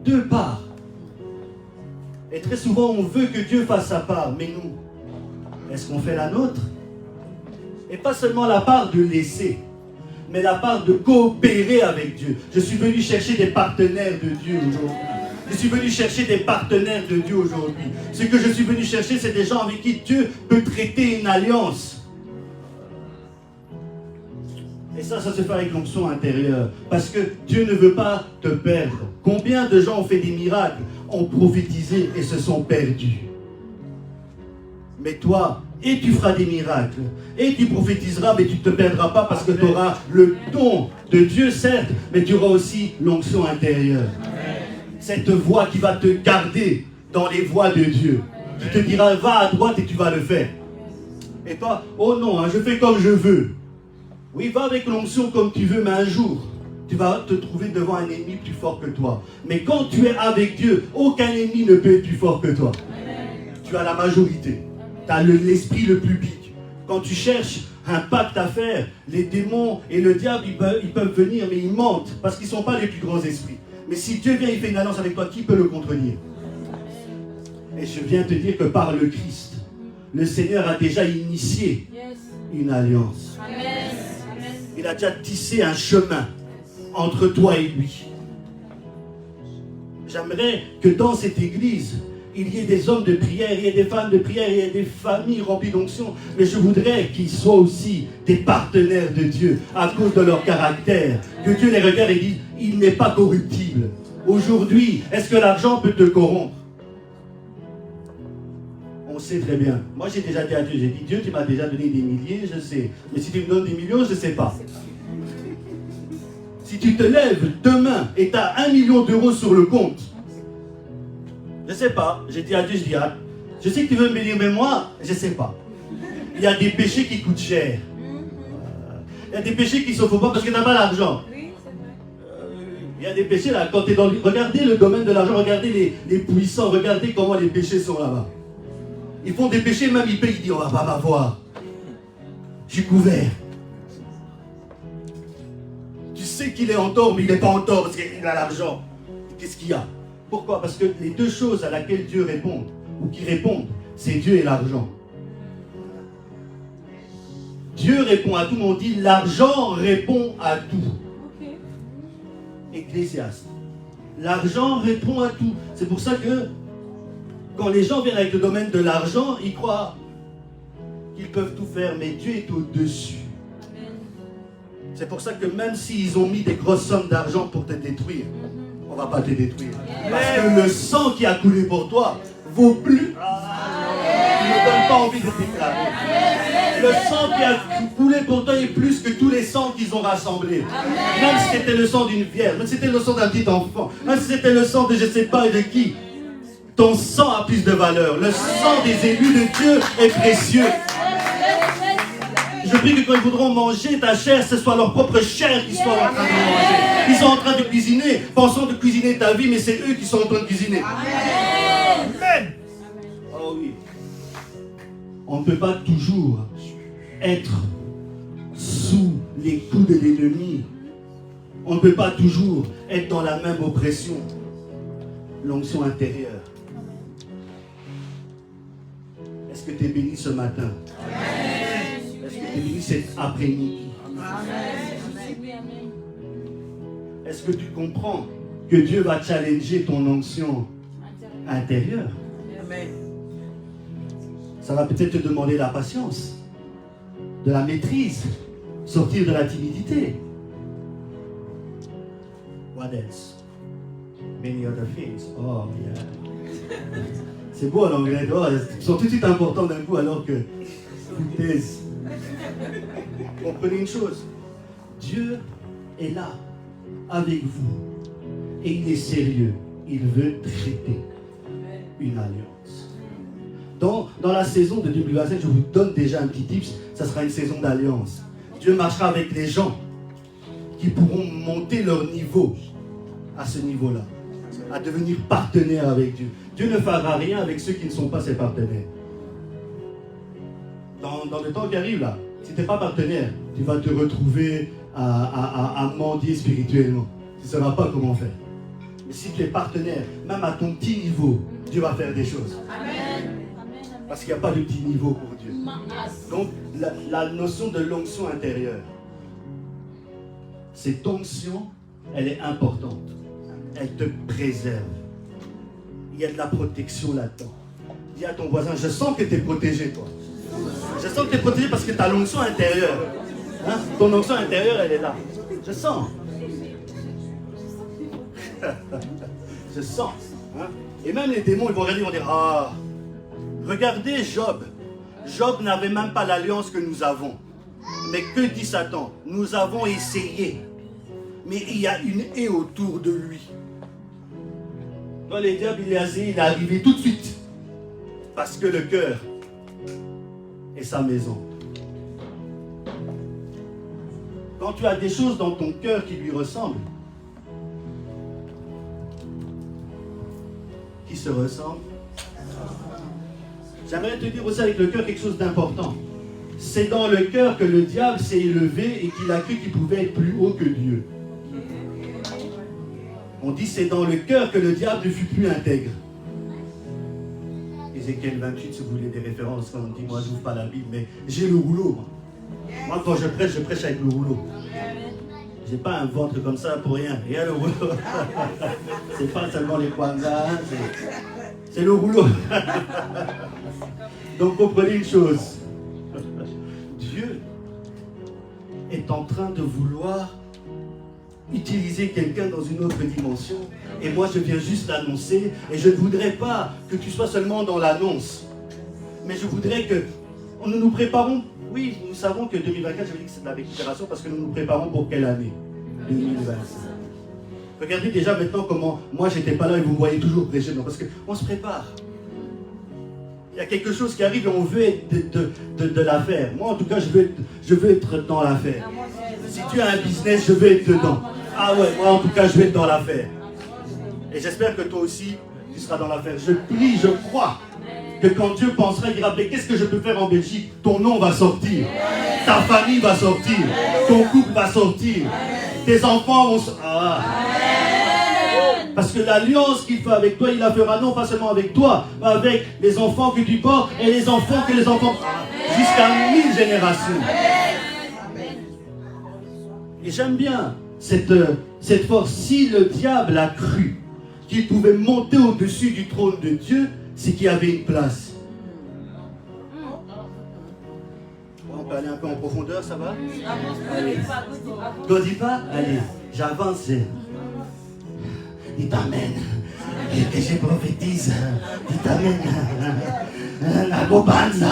deux parts. Et très souvent, on veut que Dieu fasse sa part. Mais nous, est-ce qu'on fait la nôtre? Et pas seulement la part de laisser, mais la part de coopérer avec Dieu. Je suis venu chercher des partenaires de Dieu aujourd'hui. Je suis venu chercher des partenaires de Dieu aujourd'hui. Ce que je suis venu chercher, c'est des gens avec qui Dieu peut traiter une alliance. Et ça se fait avec l'onction intérieure. Parce que Dieu ne veut pas te perdre. Combien de gens ont fait des miracles, ont prophétisé et se sont perdus? Mais toi, Et tu feras des miracles. Et tu prophétiseras, mais tu ne te perdras pas parce que tu auras le don de Dieu, certes, mais tu auras aussi l'onction intérieure. Cette voix qui va te garder dans les voies de Dieu. Qui te dira, va à droite et tu vas le faire. Et pas, oh non, hein, je fais comme je veux. Oui, va avec l'onction comme tu veux, mais un jour, tu vas te trouver devant un ennemi plus fort que toi. Mais quand tu es avec Dieu, aucun ennemi ne peut être plus fort que toi. Tu as la majorité. Tu as l'esprit le plus big. Quand tu cherches un pacte à faire, les démons et le diable, ils peuvent venir, mais ils mentent, parce qu'ils ne sont pas les plus grands esprits. Mais si Dieu vient, il fait une alliance avec toi, qui peut le contredire? Et je viens te dire que par le Christ, le Seigneur a déjà initié une alliance. Il a déjà tissé un chemin entre toi et lui. J'aimerais que dans cette église, il y ait des hommes de prière, il y ait des femmes de prière, il y ait des familles remplies d'onction. Mais je voudrais qu'ils soient aussi des partenaires de Dieu à cause de leur caractère. Que Dieu les regarde et dise, il n'est pas corruptible. Aujourd'hui, est-ce que l'argent peut te corrompre? On sait très bien. Moi, j'ai déjà dit à Dieu, j'ai dit, Dieu, tu m'as déjà donné des milliers, je sais. Mais si tu me donnes des millions, je ne sais pas. Si tu te lèves demain et tu as 1 million d'euros sur le compte, je ne sais pas. J'ai dit à Dieu, je sais que tu veux me bénir, mais moi, je ne sais pas. Il y a des péchés qui coûtent cher. Il y a des péchés qui ne se font pas parce que tu n'as pas l'argent. Il y a des péchés là, quand tu es dans le... Regardez le domaine de l'argent, regardez les puissants, regardez comment les péchés sont là-bas. Ils font des péchés, même ils payent, ils disent, on ne va pas m'avoir. Je suis couvert. Tu sais qu'il est en tort, mais il n'est pas en tort parce qu'il a l'argent. Qu'est-ce qu'il y a? Pourquoi? Parce que les deux choses à laquelle Dieu répond, ou qui répondent, c'est Dieu et l'argent. Dieu répond à tout, mais on dit l'argent répond à tout. Ecclésiaste. L'argent répond à tout. C'est pour ça que quand les gens viennent avec le domaine de l'argent, ils croient qu'ils peuvent tout faire, mais Dieu est au-dessus. C'est pour ça que même s'ils ont mis des grosses sommes d'argent pour te détruire, on ne va pas te détruire. Parce que le sang qui a coulé pour toi vaut plus. Il ne donne pas envie de déclarer. Le sang qui a coulé pour toi est plus que tous les sangs qu'ils ont rassemblés. Même si c'était le sang d'une vierge, même si c'était le sang d'un petit enfant, même si c'était le sang de je ne sais pas de qui, ton sang a plus de valeur. Le sang des élus de Dieu est précieux. Je prie que quand ils voudront manger ta chair, ce soit leur propre chair qui soit en train de manger. Ils sont en train de cuisiner, pensant de cuisiner ta vie, mais c'est eux qui sont en train de cuisiner. Amen. Oh oui. On ne peut pas toujours être sous les coups de l'ennemi. On ne peut pas toujours être dans la même oppression. L'onction intérieure. Est-ce que tu es béni ce matin? Est-ce que tu es béni cet après-midi? Est-ce que tu comprends que Dieu va challenger ton onction intérieure? Ça va peut-être te demander la patience, de la maîtrise, sortir de la timidité. What else? Many other things. Oh, yeah. C'est beau en anglais. Oh, ils sont tout de suite importants d'un coup alors que vous taisez. Comprenez une chose. Dieu est là, avec vous. Et il est sérieux. Il veut traiter une alliance. Dans la saison de 2025, je vous donne déjà un petit tips. Ça sera une saison d'alliance. Dieu marchera avec les gens qui pourront monter leur niveau à ce niveau-là. À devenir partenaire avec Dieu. Dieu ne fera rien avec ceux qui ne sont pas ses partenaires. Dans le temps qui arrive là, si tu n'es pas partenaire, tu vas te retrouver à mendier spirituellement. Tu ne sauras pas comment faire. Mais si tu es partenaire, même à ton petit niveau, Dieu va faire des choses. Amen. Parce qu'il n'y a pas de petit niveau pour Dieu. Donc, la notion de l'onction intérieure, cette onction, elle est importante. Elle te préserve. Il y a de la protection là-dedans. Dis à ton voisin, je sens que tu es protégé, toi. Je sens que tu es protégé parce que tu as l'onction intérieure. Hein? Ton onction intérieure, elle est là. Je sens. Je sens. Hein? Et même les démons, ils vont regarder, ils vont dire, ah, regardez Job. Job n'avait même pas l'alliance que nous avons. Mais que dit Satan? Nous avons essayé. Mais il y a une haie autour de lui. Dans les diables, il est arrivé tout de suite. Parce que le cœur est sa maison. Quand tu as des choses dans ton cœur qui lui ressemblent, qui se ressemblent, j'aimerais te dire aussi avec le cœur quelque chose d'important. C'est dans le cœur que le diable s'est élevé et qu'il a cru qu'il pouvait être plus haut que Dieu. On dit c'est dans le cœur que le diable ne fut plus intègre. Ézéchiel 28, si vous voulez des références, quand on dit moi je n'ouvre pas la Bible, mais j'ai le rouleau. Moi quand je prêche avec le rouleau. J'ai pas un ventre comme ça pour rien. Il y a le rouleau. C'est pas seulement les kwanzas, c'est le rouleau. Donc comprenez une chose. Dieu est en train de vouloir utiliser quelqu'un dans une autre dimension. Et moi, je viens juste l'annoncer. Et je ne voudrais pas que tu sois seulement dans l'annonce. Mais je voudrais que nous nous préparons. Oui, nous savons que 2024, j'avais dit que c'est de la récupération parce que nous nous préparons pour quelle année? 2025. Regardez déjà maintenant comment moi, j'étais pas là et vous me voyez toujours prêcher. Non, parce qu'on se prépare. Il y a quelque chose qui arrive et on veut être de l'affaire. Moi, en tout cas, je veux être dans l'affaire. Si tu as un business, je veux être dedans. Ah ouais, moi, en tout cas, je veux être dans l'affaire. Et j'espère que toi aussi, tu seras dans l'affaire. Je prie, je crois que quand Dieu pensera, il dira, mais qu'est-ce que je peux faire en Belgique? Ton nom va sortir. Ta famille va sortir. Ton couple va sortir. Tes enfants vont sortir. Ah. Parce que l'alliance qu'il fait avec toi, il la fera non pas seulement avec toi, mais avec les enfants que tu portes et les enfants que les enfants... Jusqu'à 1000 générations. Et j'aime bien cette force. Si le diable a cru qu'il pouvait monter au-dessus du trône de Dieu, c'est qu'il y avait une place. On peut aller un peu en profondeur, ça va? Allez. Godis pas? Allez, j'avance. Il t'amène. Et que je prophétise. Il t'amène. La gobanza.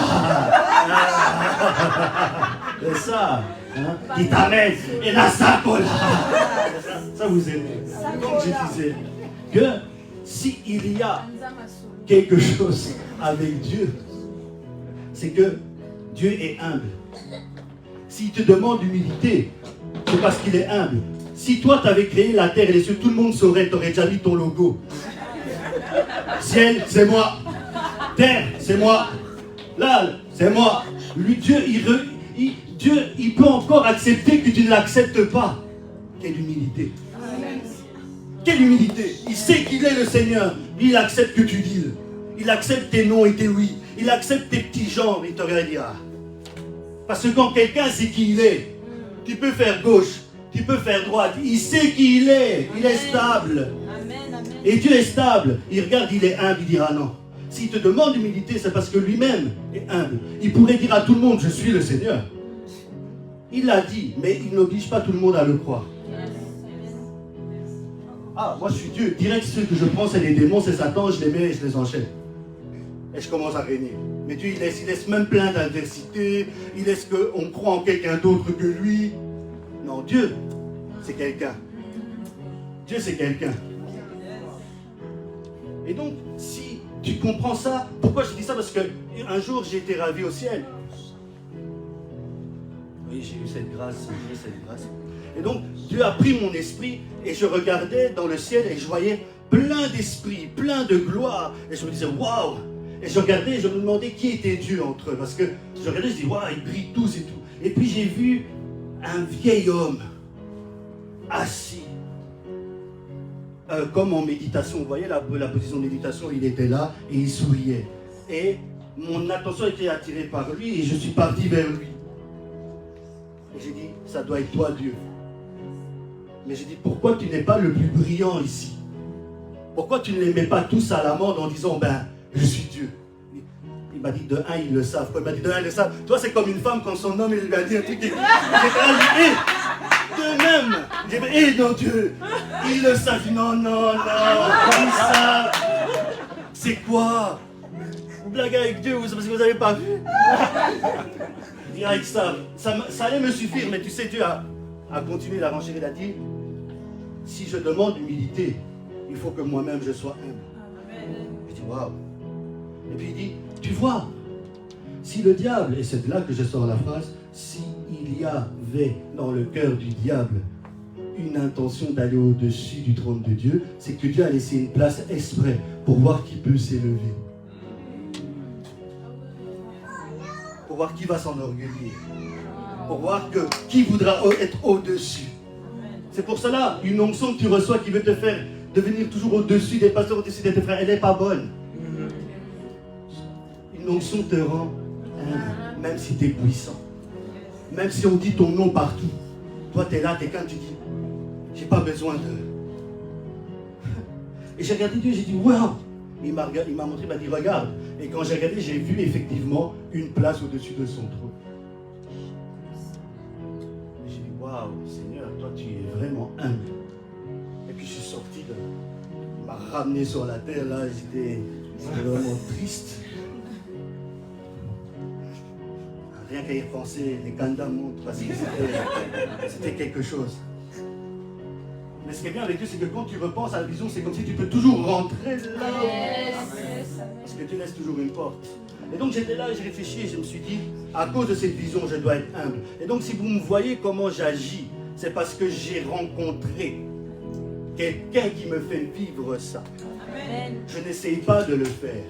C'est ça. Hein? Il t'amène. Et la sacola. Ça vous aimez. Donc je disais que s'il y a quelque chose avec Dieu, c'est que Dieu est humble. S'il te demande d'humilité, c'est parce qu'il est humble. Si toi, tu avais créé la terre et les cieux, tout le monde saurait, tu aurais déjà mis ton logo. Ciel, c'est moi. Terre, c'est moi. Là, c'est moi. Lui, Dieu, il peut encore accepter que tu ne l'acceptes pas. Quelle humilité. Quelle humilité. Il sait qu'il est le Seigneur. Il accepte que tu dises. Il accepte tes non et tes oui. Il accepte tes petits genres. Il te regarde. Parce que quand quelqu'un sait qui il est, tu peux faire gauche. Tu peux faire droite. Il sait qui il est. Il est stable. Et Dieu est stable. Il regarde, il est humble. Il dira non. S'il te demande d'humilité, c'est parce que lui-même est humble. Il pourrait dire à tout le monde, je suis le Seigneur. Il l'a dit, mais il n'oblige pas tout le monde à le croire. Ah, moi je suis Dieu. Direct, ceux que je prends, c'est les démons, c'est Satan, je les mets et je les enchaîne. Et je commence à régner. Mais Dieu, il laisse même plein d'adversités. Il laisse qu'on croit en quelqu'un d'autre que lui. Non, Dieu, c'est quelqu'un. Dieu, c'est quelqu'un. Et donc, si tu comprends ça, pourquoi je dis ça? Parce qu'un jour, j'ai été ravi au ciel. Oui, j'ai eu cette grâce. Et donc, Dieu a pris mon esprit et je regardais dans le ciel et je voyais plein d'esprits, plein de gloire. Et je me disais, waouh! Et je regardais et je me demandais qui était Dieu entre eux. Parce que je regardais, je dis, waouh, ils brillent tous et tout. Et puis j'ai vu un vieil homme assis, comme en méditation. Vous voyez la position de méditation, il était là et il souriait. Et mon attention était attirée par lui et je suis parti vers lui. Et j'ai dit, ça doit être toi, Dieu. Mais j'ai dit, pourquoi tu n'es pas le plus brillant ici? Pourquoi tu ne les mets pas tous à l'amende en disant, ben, je suis Dieu? Il m'a dit, de un, ils le savent. Il m'a dit, de un, ils le savent. Toi, c'est comme une femme quand son homme, il lui a dit un truc. J'ai dit, de même. J'ai dit, non, Dieu. Ils le savent. Non, ils savent. C'est quoi? blaguez avec Dieu, c'est parce que vous n'avez pas vu. Avec ça allait me suffire, mais tu sais, Dieu a continué d'arranger. Il a dit, si je demande l'humilité, il faut que moi-même je sois humble. Je dis, waouh. Et puis il dit, tu vois, si le diable, et c'est de là que je sors la phrase, s'il y avait dans le cœur du diable une intention d'aller au-dessus du trône de Dieu, c'est que Dieu a laissé une place exprès pour voir qui peut s'élever. Pour voir qui va s'enorgueillir. Pour voir qui voudra être au-dessus. C'est pour cela, une onction que tu reçois qui veut te faire devenir toujours au-dessus des pasteurs, au-dessus de tes frères, elle n'est pas bonne. Une onction te rend humble, même si tu es puissant. Même si on dit ton nom partout. Toi, tu es là, tu es calme, tu dis, j'ai pas besoin de... Et j'ai regardé Dieu, j'ai dit, waouh. Il m'a montré, il m'a dit, regarde. Et quand j'ai regardé, j'ai vu effectivement une place au-dessus de son trône. Et j'ai dit, waouh, Seigneur, toi, tu es vraiment humble. Et puis je suis sorti de... Il m'a ramené sur la terre, là, j'étais vraiment triste. Rien qu'à y repenser, les candas montent, parce que c'était quelque chose. Mais ce qui est bien avec Dieu, c'est que quand tu repenses à la vision, c'est comme si tu peux toujours rentrer là. Parce que tu laisses toujours une porte. Et donc j'étais là et j'ai réfléchi et je me suis dit, à cause de cette vision, je dois être humble. Et donc si vous me voyez comment j'agis, c'est parce que j'ai rencontré quelqu'un qui me fait vivre ça. Amen. Je n'essaye pas de le faire.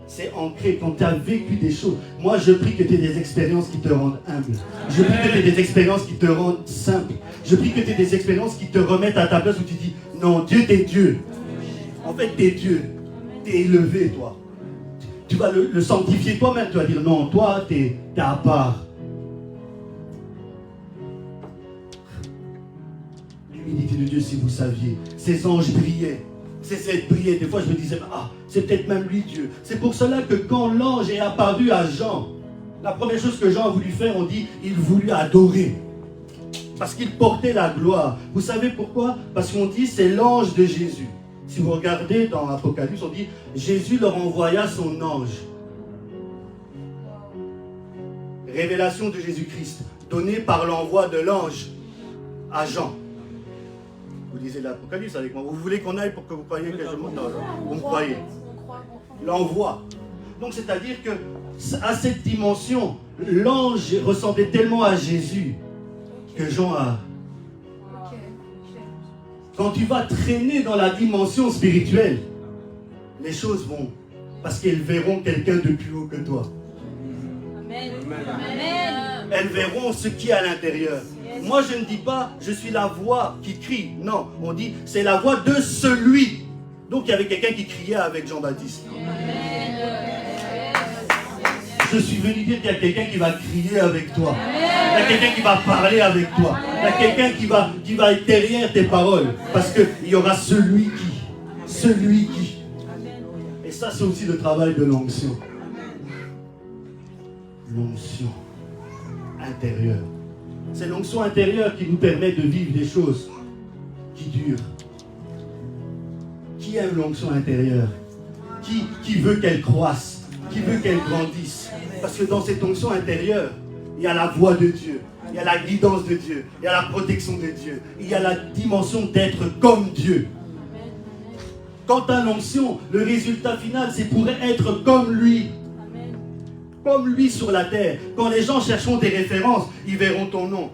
C'est ancré quand tu as vécu des choses. Moi, je prie que tu aies des expériences qui te rendent humble. Je prie que tu aies des expériences qui te rendent simple. Je prie que tu aies des expériences qui te remettent à ta place où tu dis, non, Dieu, t'es Dieu. En fait, t'es Dieu. T'es élevé, toi. Tu vas le sanctifier toi-même. Tu vas dire, non, toi, t'es à part. L'humilité de Dieu, si vous saviez. Ces anges brillaient. Ces êtres brillaient. Des fois, je me disais, c'est peut-être même lui Dieu. C'est pour cela que quand l'ange est apparu à Jean, la première chose que Jean a voulu faire, on dit, il voulut adorer. Parce qu'il portait la gloire. Vous savez pourquoi? Parce qu'on dit, c'est l'ange de Jésus. Si vous regardez dans l'Apocalypse, on dit, Jésus leur envoya son ange. Révélation de Jésus-Christ, donnée par l'envoi de l'ange à Jean. Vous lisez l'Apocalypse avec moi. Vous voulez qu'on aille pour que vous croyiez que je monte? Vous me croyez? L'envoi. Donc c'est-à-dire que à cette dimension, l'ange ressemblait tellement à Jésus que Jean a... Quand tu vas traîner dans la dimension spirituelle, les choses vont... Parce qu'elles verront quelqu'un de plus haut que toi. Amen. Amen. Elles verront ce qui est à l'intérieur. Moi, je ne dis pas, je suis la voix qui crie. Non, on dit, c'est la voix de celui. Donc, il y avait quelqu'un qui criait avec Jean-Baptiste. Je suis venu dire qu'il y a quelqu'un qui va crier avec toi. Il y a quelqu'un qui va parler avec toi. Il y a quelqu'un qui va être derrière tes paroles. Parce qu'il y aura celui qui. Et ça, c'est aussi le travail de l'onction. L'onction intérieure. C'est l'onction intérieure qui nous permet de vivre des choses qui durent. Qui aime l'onction intérieure? Qui veut qu'elle croisse? Qui veut qu'elle grandisse? Parce que dans cette onction intérieure, il y a la voix de Dieu, il y a la guidance de Dieu, il y a la protection de Dieu, il y a la dimension d'être comme Dieu. Quant à l'onction, le résultat final, c'est pour être comme lui. Comme lui sur la terre. Quand les gens chercheront des références, ils verront ton nom.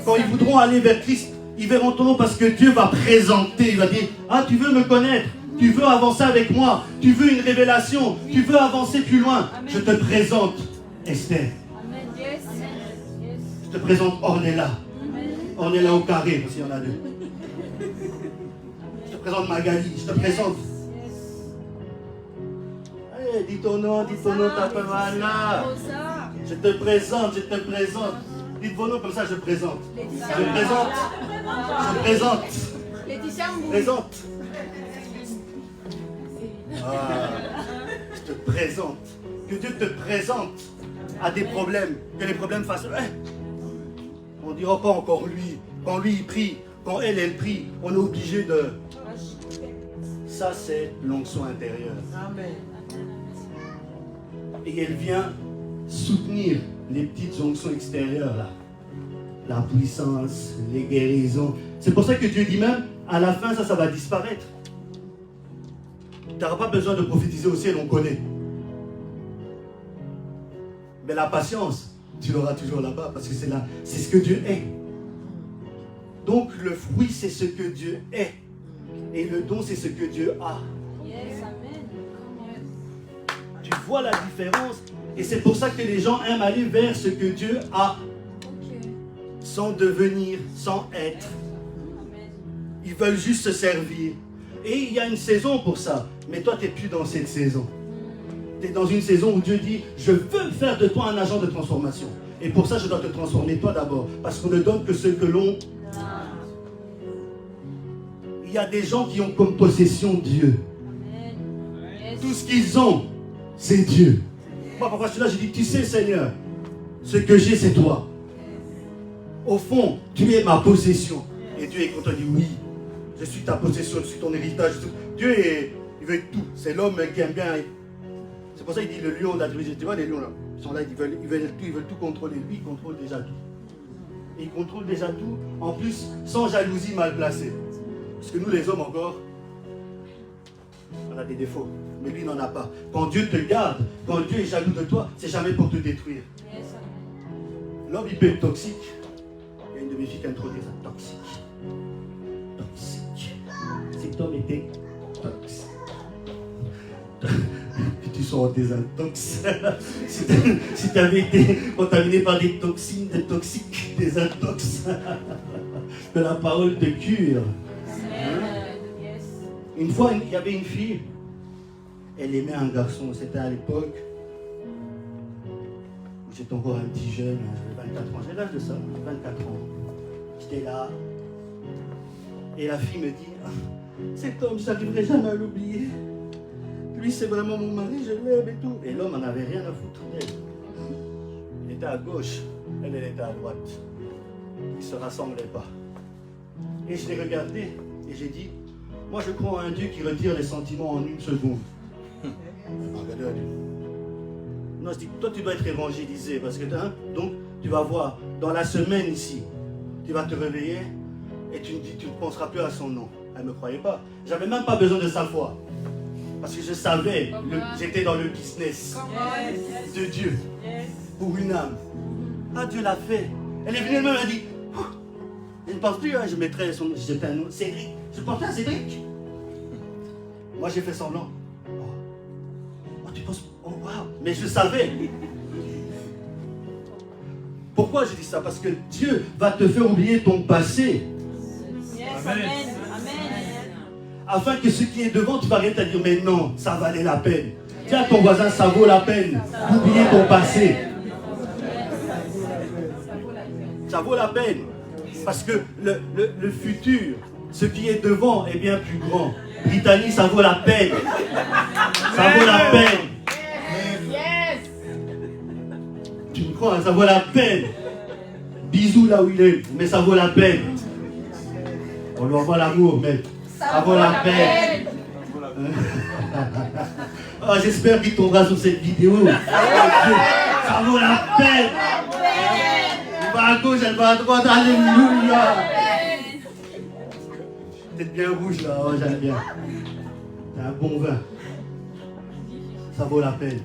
Quand ils voudront aller vers Christ, ils verront ton nom parce que Dieu va présenter. Il va dire, tu veux me connaître, tu veux avancer avec moi, tu veux une révélation, tu veux avancer plus loin. Je te présente Esther. Je te présente Ornella. Ornella au carré, parce qu'il y en a deux. Je te présente Magali, je te présente... Dis ton nom, t'appelles là. Je te présente. Dites vos noms comme ça, je présente. Je présente. Présente. Je te présente. Que Dieu te présente à des problèmes. Que les problèmes fassent... On ne dira pas encore lui. Quand lui il prie, quand elle prie, on est obligé de... Ça c'est l'onction intérieure. Amen. et elle vient soutenir les petites onctions extérieures là. La puissance, les guérisons. C'est pour ça que Dieu dit même, à la fin, ça va disparaître. Tu n'auras pas besoin de prophétiser au ciel, on connaît. Mais la patience, tu l'auras toujours là-bas, parce que c'est ce que Dieu est. Donc le fruit, c'est ce que Dieu est. Et le don, c'est ce que Dieu a. Yes, amen. Tu vois la différence. Et c'est pour ça que les gens aiment aller vers ce que Dieu a. Ok. Sans devenir, sans être. Amen. Ils veulent juste se servir. Et il y a une saison pour ça. Mais toi, tu n'es plus dans cette saison. Tu es dans une saison où Dieu dit, je veux faire de toi un agent de transformation. Et pour ça, je dois te transformer toi d'abord. Parce qu'on ne donne que ce que l'on... Il y a des gens qui ont comme possession Dieu. Amen. Yes. Tout ce qu'ils ont, c'est Dieu. Moi, pourquoi je suis là, je dis, tu sais, Seigneur, ce que j'ai, c'est toi. Au fond, tu es ma possession. Et Dieu est content, il dit, oui, je suis ta possession, je suis ton héritage. Dieu, il veut tout. C'est l'homme qui aime bien. C'est pour ça qu'il dit, le lion, là, tu vois les lions là, ils sont là, ils veulent tout contrôler. Lui, il contrôle déjà tout. Et il contrôle déjà tout, en plus, sans jalousie mal placée. Parce que nous, les hommes, encore, on a des défauts. Mais lui, il n'en a pas. Quand Dieu te garde, quand Dieu est jaloux de toi, c'est jamais pour te détruire. Yes, amen. L'homme, il peut être toxique. Il y a une de mes filles qui a introduit ça. Toxique. Toxique. Cet homme était toxique. Tu sors des intox. Si tu avais été contaminé par des toxines, des toxiques, des intox, que la parole te cure. Amen. Yes. Une fois, il y avait une fille, elle aimait un garçon. C'était à l'époque où j'étais encore un petit jeune, j'avais 24 ans. J'ai l'âge de ça, 24 ans. J'étais là. Et la fille me dit, ah, cet homme, je n'arriverai jamais à l'oublier. Lui, c'est vraiment mon mari, je l'aime et tout. Et l'homme n'en avait rien à foutre d'elle. Il était à gauche, elle était à droite. Ils ne se rassemblaient pas. Et je l'ai regardé et j'ai dit, moi je crois en un Dieu qui retire les sentiments en une seconde. Non, je dis, toi tu dois être évangélisé parce que donc tu vas voir, dans la semaine ici, tu vas te réveiller et tu ne penseras plus à son nom. Elle ne me croyait pas. J'avais même pas besoin de sa foi. Parce que je savais, j'étais dans le business de Dieu pour une âme. Ah, Dieu l'a fait. Elle est venue elle-même, elle a dit, oh, je ne pense plus, hein, je mettrais son nom, c'était un nom, Cédric. Je pensais à Cédric. Moi, j'ai fait semblant. Oh, tu penses, oh waouh, mais je savais. Pourquoi je dis ça? Parce que Dieu va te faire oublier ton passé. Yes, Amen. amen. Amen. Afin que ce qui est devant, tu vas rien te dire, mais non, ça valait la peine. Dis à ton voisin, ça vaut la peine d'oublier ton passé. Ça vaut la peine. Parce que le futur, ce qui est devant est bien plus grand. Brittany, ça vaut la peine. Ça vaut la peine. Tu me crois, ça vaut la peine. Bisous là où il est, mais ça vaut la peine. On lui envoie l'amour, mais ça vaut la peine. Oh, j'espère qu'il tombera sur cette vidéo. Ça vaut la peine. Elle va à gauche, elle va à droite. Alléluia. Peut-être bien rouge là, oh, j'aime bien. C'est un bon vin. Ça vaut la peine.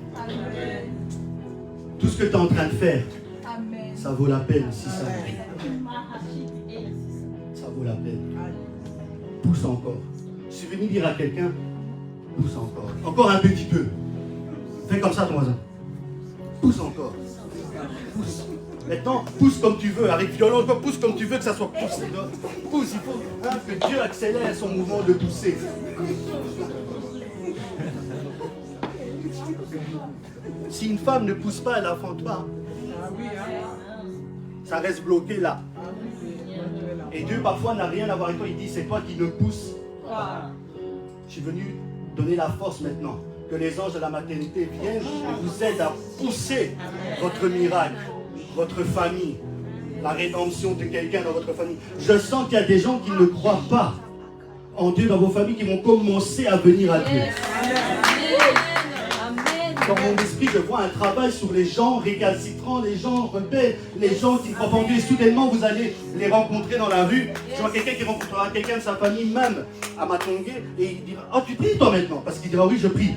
Tout ce que tu es en train de faire, ça vaut la peine si ça. Ça vaut la peine. Pousse encore. Je suis venu dire à quelqu'un, pousse encore. Encore un petit peu. Fais comme ça ton voisin. Pousse encore. Pousse. Maintenant, pousse comme tu veux, avec violence, pousse comme tu veux que ça soit poussé. Pousse, il faut que Dieu accélère son mouvement de pousser. Si une femme ne pousse pas, elle n'enfante pas. Ça reste bloqué là. Et Dieu parfois n'a rien à voir avec toi, il dit c'est toi qui ne pousse pas. Je suis venu donner la force maintenant, que les anges de la maternité viennent et vous aident à pousser votre miracle, votre famille, la rédemption de quelqu'un dans votre famille. Je sens qu'il y a des gens qui ne croient pas en Dieu dans vos familles qui vont commencer à venir à Dieu. Amen. dans mon esprit, je vois un travail sur les gens récalcitrants, les gens rebelles, les gens qui croient en Dieu. Et soudainement, vous allez les rencontrer dans la rue. Je vois quelqu'un qui rencontrera quelqu'un de sa famille, même à Matongé, et il dira, oh, tu pries toi maintenant? Parce qu'il dira, oui, je prie.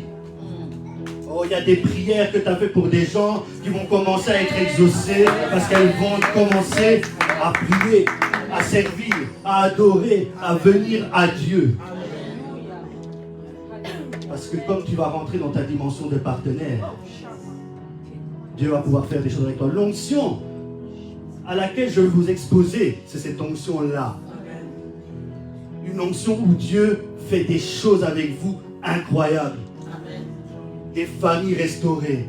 Oh, il y a des prières que tu as faites pour des gens qui vont commencer à être exaucées parce qu'elles vont commencer à prier, à servir, à adorer, à venir à Dieu. Parce que comme tu vas rentrer dans ta dimension de partenaire, Dieu va pouvoir faire des choses avec toi. L'onction à laquelle je vais vous exposer, c'est cette onction-là. Une onction où Dieu fait des choses avec vous incroyables. Des familles restaurées,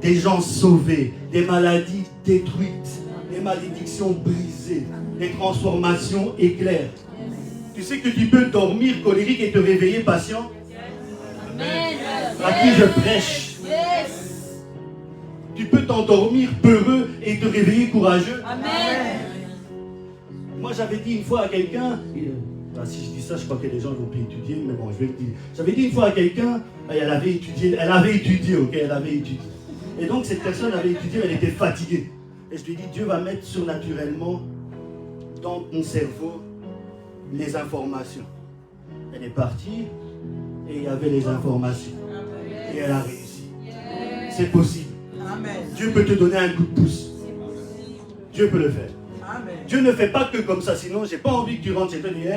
des gens sauvés, des maladies détruites, des malédictions brisées, des transformations éclairs. Tu sais que tu peux dormir colérique et te réveiller patient? À qui je prêche? Tu peux t'endormir peureux et te réveiller courageux? Amen. Moi j'avais dit une fois à quelqu'un, si je dis ça, je crois que les gens vont plus étudier, mais bon, je vais le dire. J'avais dit une fois à quelqu'un, elle avait étudié, ok, elle avait étudié. Et donc cette personne avait étudié, elle était fatiguée. Et je lui ai dit, Dieu va mettre surnaturellement dans ton cerveau les informations. Elle est partie et il y avait les informations. Et elle a réussi. C'est possible. Amen. Dieu peut te donner un coup de pouce. Dieu peut le faire. Amen. Dieu ne fait pas que comme ça, sinon j'ai pas envie que tu rentres chez toi et dis,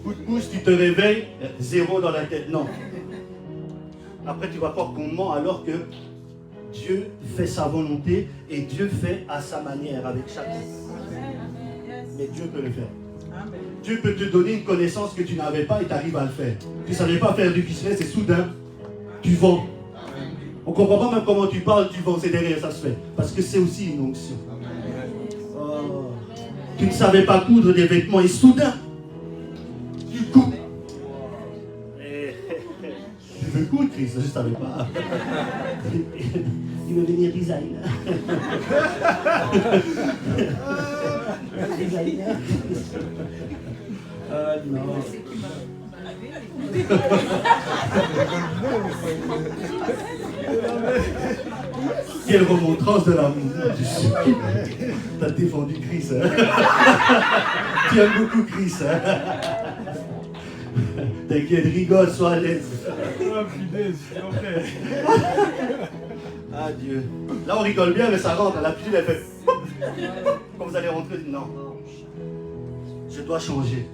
coup de pouce, tu te réveilles, zéro dans la tête. Non. Après tu vas croire qu'on ment alors que Dieu fait sa volonté et Dieu fait à sa manière avec chacun. Mais Dieu peut le faire. Amen. Dieu peut te donner une connaissance que tu n'avais pas et tu arrives à le faire. Tu ne savais pas faire du business et soudain, tu vends. On ne comprend pas même comment tu parles, tu vends, c'est derrière, ça se fait. Parce que c'est aussi une onction. Oh. Tu ne savais pas coudre des vêtements et soudain, tu coupes. Tu veux coudre, Christ, je ne savais pas. Il veut venir designer. Designer. Non. Quelle remontrance de l'amour. Tu as défendu Chris. Hein? Tu aimes beaucoup Chris. Hein? T'inquiète, rigole, sois à l'aise. Ah Dieu. Là on rigole bien, mais ça rentre. La pilule elle fait. Quand vous allez rentrer, non. Je dois changer.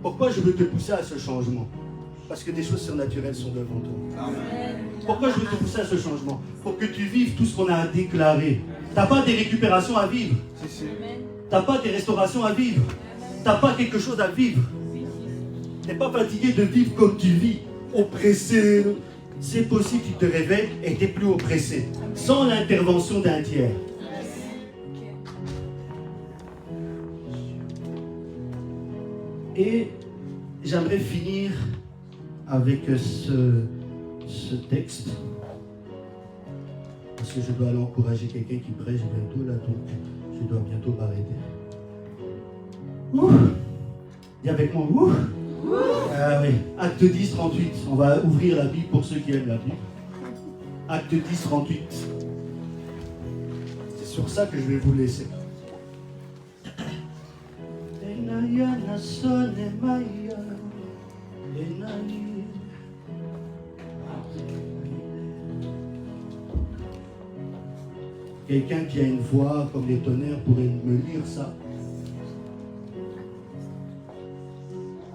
Pourquoi je veux te pousser à ce changement? Parce que des choses surnaturelles sont devant toi. Amen. Pourquoi je veux te pousser à ce changement? Pour que tu vives tout ce qu'on a déclaré. Tu n'as pas des récupérations à vivre. Tu n'as pas des restaurations à vivre. Tu n'as pas quelque chose à vivre. Tu n'es pas fatigué de vivre comme tu vis, oppressé. C'est possible que tu te réveilles et tu n'es plus oppressé. Sans l'intervention d'un tiers. Et j'aimerais finir avec ce texte. Parce que je dois aller encourager quelqu'un qui prêche bientôt là, donc je dois bientôt m'arrêter. Dis avec moi, Ah oui. Acte 10, 38. On va ouvrir la Bible pour ceux qui aiment la Bible. Acte 10, 38. C'est sur ça que je vais vous laisser. Quelqu'un qui a une voix comme les tonnerres pourrait me lire ça.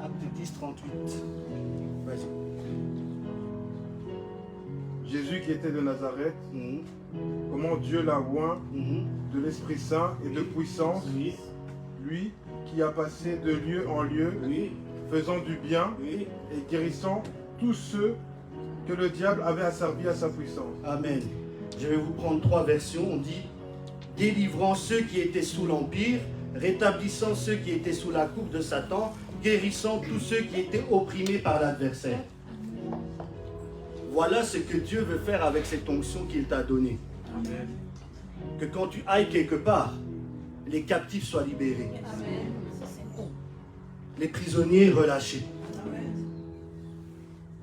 Acte 10, 38. Vas-y. Jésus qui était de Nazareth, comment Dieu l'a oint de l'Esprit Saint et de puissance, lui qui a passé de lieu en lieu, faisant du bien et guérissant tous ceux que le diable avait asservis à sa puissance. Amen. Je vais vous prendre 3 versions. On dit délivrant ceux qui étaient sous l'empire, rétablissant ceux qui étaient sous la coupe de Satan, guérissant tous ceux qui étaient opprimés par l'adversaire. Voilà ce que Dieu veut faire avec cette onction qu'il t'a donnée. Amen. Que quand tu ailles quelque part, les captifs soient libérés. Amen. Les prisonniers relâchés. Amen.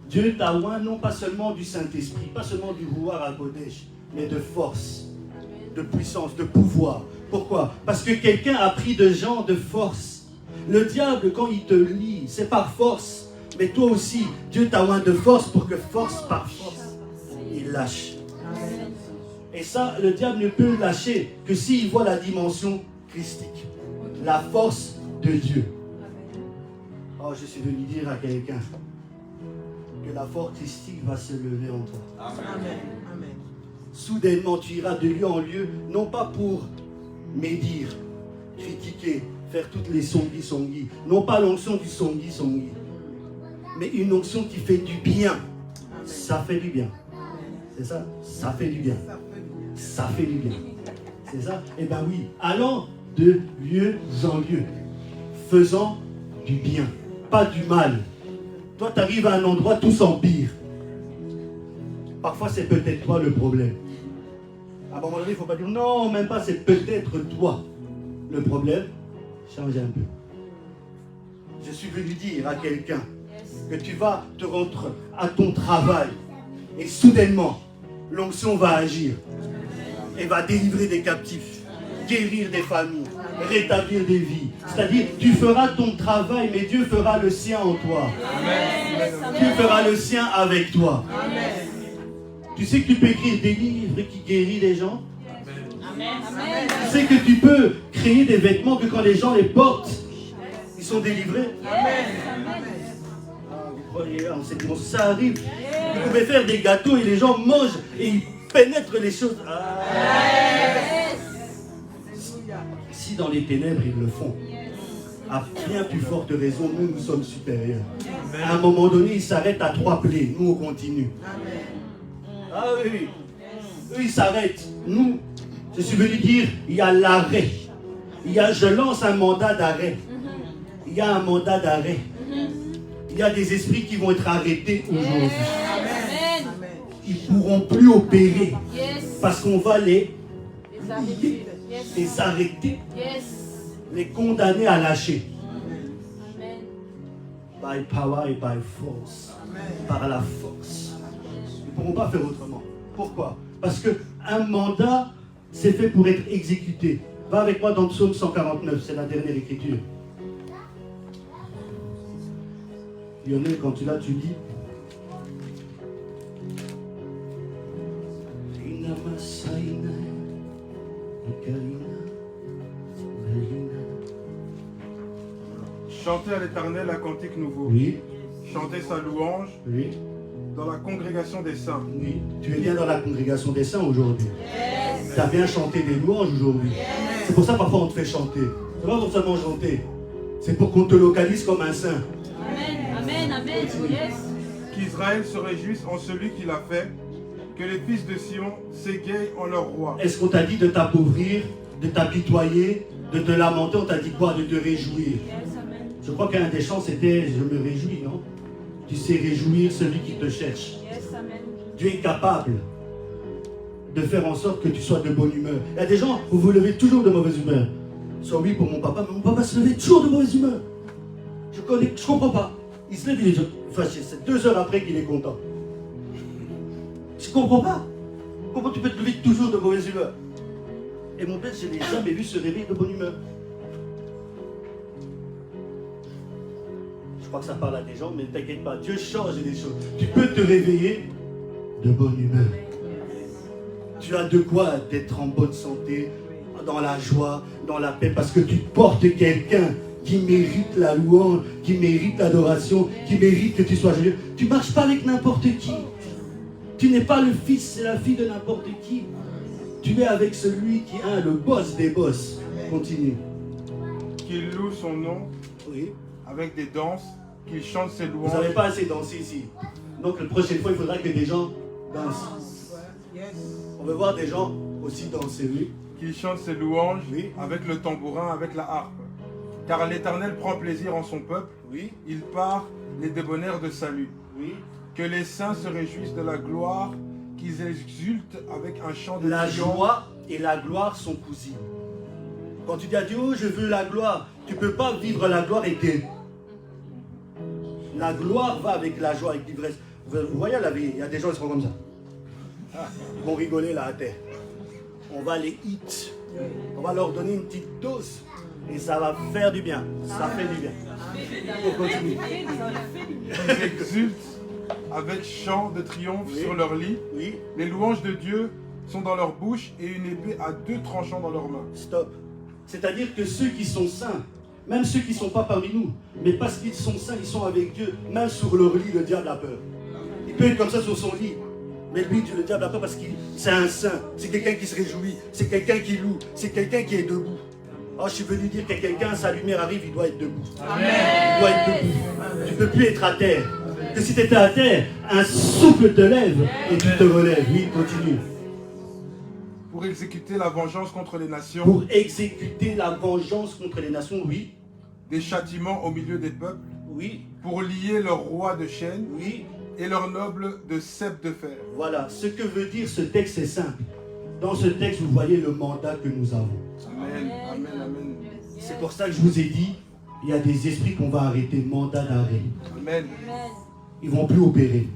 Dieu t'a oint non pas seulement du Saint-Esprit, pas seulement du Ruach HaKodesh, mais de force, de puissance, de pouvoir. Pourquoi? Parce que quelqu'un a pris de gens de force. Le diable, quand il te lie, c'est par force. Mais toi aussi, Dieu t'a oint de force pour que force par force, il lâche. Et ça, le diable ne peut lâcher que s'il voit la dimension christique, la force de Dieu. Oh, je suis venu dire à quelqu'un que la force christique va se lever en toi. Amen. Amen. Soudainement, tu iras de lieu en lieu, non pas pour médire, critiquer, faire toutes les songis, non pas l'onction du songi, mais une onction qui fait du bien. Ça fait du bien. C'est ça? Ça fait du bien. Ça fait du bien. C'est ça? Eh bien oui, allons de lieu en lieu, faisant du bien, pas du mal. Toi, tu arrives à un endroit, tout s'empire. Parfois, c'est peut-être toi le problème. À un moment donné, il ne faut pas dire non, même pas, c'est peut-être toi le problème. Change un peu. Je suis venu dire à quelqu'un que tu vas te rendre à ton travail et soudainement, l'onction va agir et va délivrer des captifs, guérir des familles, rétablir des vies. C'est-à-dire, tu feras ton travail, mais Dieu fera le sien en toi. Dieu fera le sien avec toi. Amen. Tu sais que tu peux écrire des livres qui guérissent les gens. Amen. Tu sais que tu peux créer des vêtements que quand les gens les portent, ils sont délivrés. Amen. Vous croyez, ça arrive. Vous pouvez faire des gâteaux et les gens mangent et ils pénètrent les choses. Si dans les ténèbres ils le font, à bien plus forte raison, nous sommes supérieurs. À un moment donné, ils s'arrêtent à 3 plaies. Nous, on continue. Ah oui. Eux, ils s'arrêtent. Nous, je suis venu dire, il y a l'arrêt. Je lance un mandat d'arrêt. Il y a un mandat d'arrêt. Il y a des esprits qui vont être arrêtés aujourd'hui. Ils ne pourront plus opérer. Parce qu'on va les arrêter. Les condamner à lâcher. By power et by force. Par la force. Ils ne pourront pas faire autrement. Pourquoi? Parce qu'un mandat, c'est fait pour être exécuté. Va avec moi dans Psaume 149, c'est la dernière écriture. Lionel, quand tu l'as, tu lis. Chantez à l'Éternel un cantique nouveau. Oui. Chantez sa louange Oui. dans la congrégation des saints. Oui. Tu es bien dans la congrégation des saints aujourd'hui. Tu as bien chanté des louanges aujourd'hui. C'est pour ça parfois on te fait chanter. C'est pas pour seulement chanter. C'est pour qu'on te localise comme un saint. Amen. Yes. Qu'Israël se réjouisse en celui qui l'a fait. Que les fils de Sion s'égayent en leur roi. Est-ce qu'on t'a dit de t'appauvrir, de t'apitoyer, de te lamenter? On t'a dit quoi? De te réjouir. Je crois qu'un des chants c'était « Je me réjouis », non? Tu sais réjouir celui qui te cherche. Dieu est capable de faire en sorte que tu sois de bonne humeur. Il y a des gens, vous vous levez toujours de mauvaise humeur. Soit oui pour mon papa, mais mon papa se levait toujours de mauvaise humeur. Je comprends pas. Il se lève, il est fâché. C'est 2 heures après qu'il est content. Je comprends pas. Comment tu peux te lever toujours de mauvaise humeur? Et mon père, je ne l'ai jamais vu se réveiller de bonne humeur. Je crois que ça parle à des gens, mais ne t'inquiète pas, Dieu change les choses. Tu peux te réveiller de bonne humeur. Tu as de quoi d'être en bonne santé, dans la joie, dans la paix, parce que tu portes quelqu'un qui mérite la louange, qui mérite l'adoration, qui mérite que tu sois joyeux. Tu ne marches pas avec n'importe qui. Tu n'es pas le fils et la fille de n'importe qui. Tu es avec celui qui est le boss des boss. Continue. Qu'il loue son nom Oui. avec des danses, qu'il chante ses Vous louanges. n'avez pas assez dansé ici. Donc la prochaine fois, il faudra que des gens dansent. On veut voir des gens aussi danser, oui. Qu'il chante ses louanges Oui. avec le tambourin, avec la harpe. Car l'Éternel prend plaisir en son peuple. Oui. Il part les débonnaires de salut. Oui. Que les saints se réjouissent de la gloire, qu'ils exultent avec un chant de La triomphe. joie et la gloire sont cousines. Quand tu dis à Dieu, oh, je veux la gloire, tu ne peux pas vivre la gloire et t'aimer. La gloire va avec la joie, avec l'ivresse. Vous voyez la vie, il y a des gens qui seront comme ça. Ils vont rigoler là à terre. On va les hit. On va leur donner une petite dose. Et ça va faire du bien. Ça fait du bien. On continue. Ils exultent avec chant de triomphe Oui. sur leur lit. Oui, Les louanges de Dieu sont dans leur bouche et une épée à 2 tranchants dans leurs mains. stop. C'est-à-dire que ceux qui sont saints, même ceux qui ne sont pas parmi nous, mais parce qu'ils sont saints, ils sont avec Dieu, même sur leur lit, le diable a peur. Il peut être comme ça sur son lit. Mais lui, le diable a peur parce que c'est un saint. C'est quelqu'un qui se réjouit. C'est quelqu'un qui loue. C'est quelqu'un qui est debout. Oh, je suis venu dire que quelqu'un, sa lumière arrive, il doit être debout. Il doit être debout. Tu ne peux plus être à terre. Que si tu étais à terre, un souffle te lève et tu te relèves. Oui, continue. Pour exécuter la vengeance contre les nations, Pour exécuter la vengeance contre les nations, oui. des châtiments au milieu des peuples, Oui, pour lier leurs rois de chaînes oui. et leurs nobles de cèpes de fer. Voilà, ce que veut dire ce texte est simple. Dans ce texte, vous voyez le mandat que nous avons. Amen, amen, amen. C'est pour ça que je vous ai dit, il y a des esprits qu'on va arrêter, mandat d'arrêt. Amen. Ils ne vont plus opérer.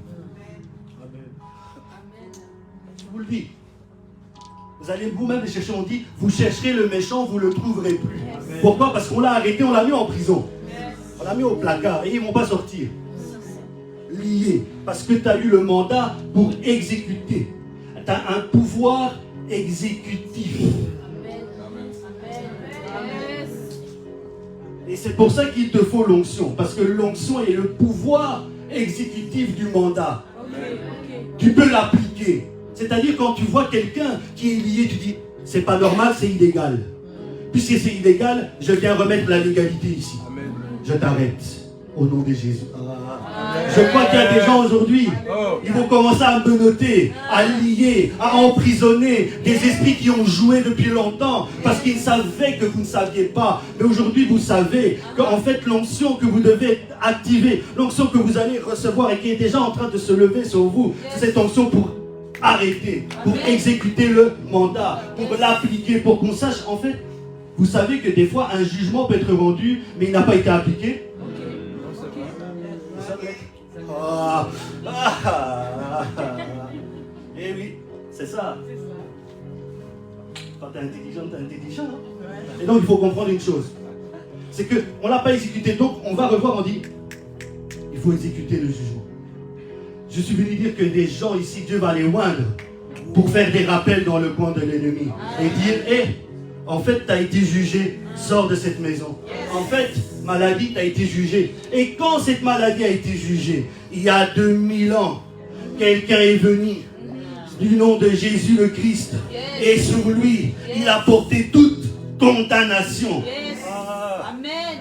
Je vous le dis. Vous allez vous-même les chercher, on dit, vous chercherez le méchant, vous ne le trouverez plus. Pourquoi? Parce qu'on l'a arrêté, on l'a mis en prison. On l'a mis au placard et ils ne vont pas sortir. Lié. Parce que tu as eu le mandat pour exécuter. Tu as un pouvoir exécutif. Et c'est pour ça qu'il te faut l'onction. Parce que l'onction est le pouvoir exécutif du mandat. Tu peux l'appliquer. C'est-à-dire quand tu vois quelqu'un qui est lié, tu dis, c'est pas normal, c'est illégal. Puisque c'est illégal, je viens remettre la légalité ici. Amen. Je t'arrête. Au nom de Jésus. Je crois qu'il y a des gens aujourd'hui, ils vont commencer à menotter, à lier, à emprisonner des esprits qui ont joué depuis longtemps parce qu'ils savaient que vous ne saviez pas. Mais aujourd'hui, vous savez qu'en fait, l'onction que vous devez activer, l'onction que vous allez recevoir et qui est déjà en train de se lever sur vous, c'est cette onction pour arrêter, pour exécuter le mandat, pour l'appliquer, pour qu'on sache, en fait, vous savez que des fois, un jugement peut être rendu, mais il n'a pas été appliqué. Eh oui, c'est ça. Quand t'es intelligent, t'es intelligent. Hein? Et donc il faut comprendre une chose. C'est qu'on ne l'a pas exécuté. Donc on va revoir, on dit, il faut exécuter le jugement. Je suis venu dire que des gens ici, Dieu va les oindre pour faire des rappels dans le coin de l'ennemi. Et dire, hé, en fait, tu as été jugé, sors de cette maison. En fait, maladie, tu as été jugé. Et quand cette maladie a été jugée, il y a 2000 ans, quelqu'un est venu du nom de Jésus le Christ. Et sur lui, il a porté toute condamnation. Amen.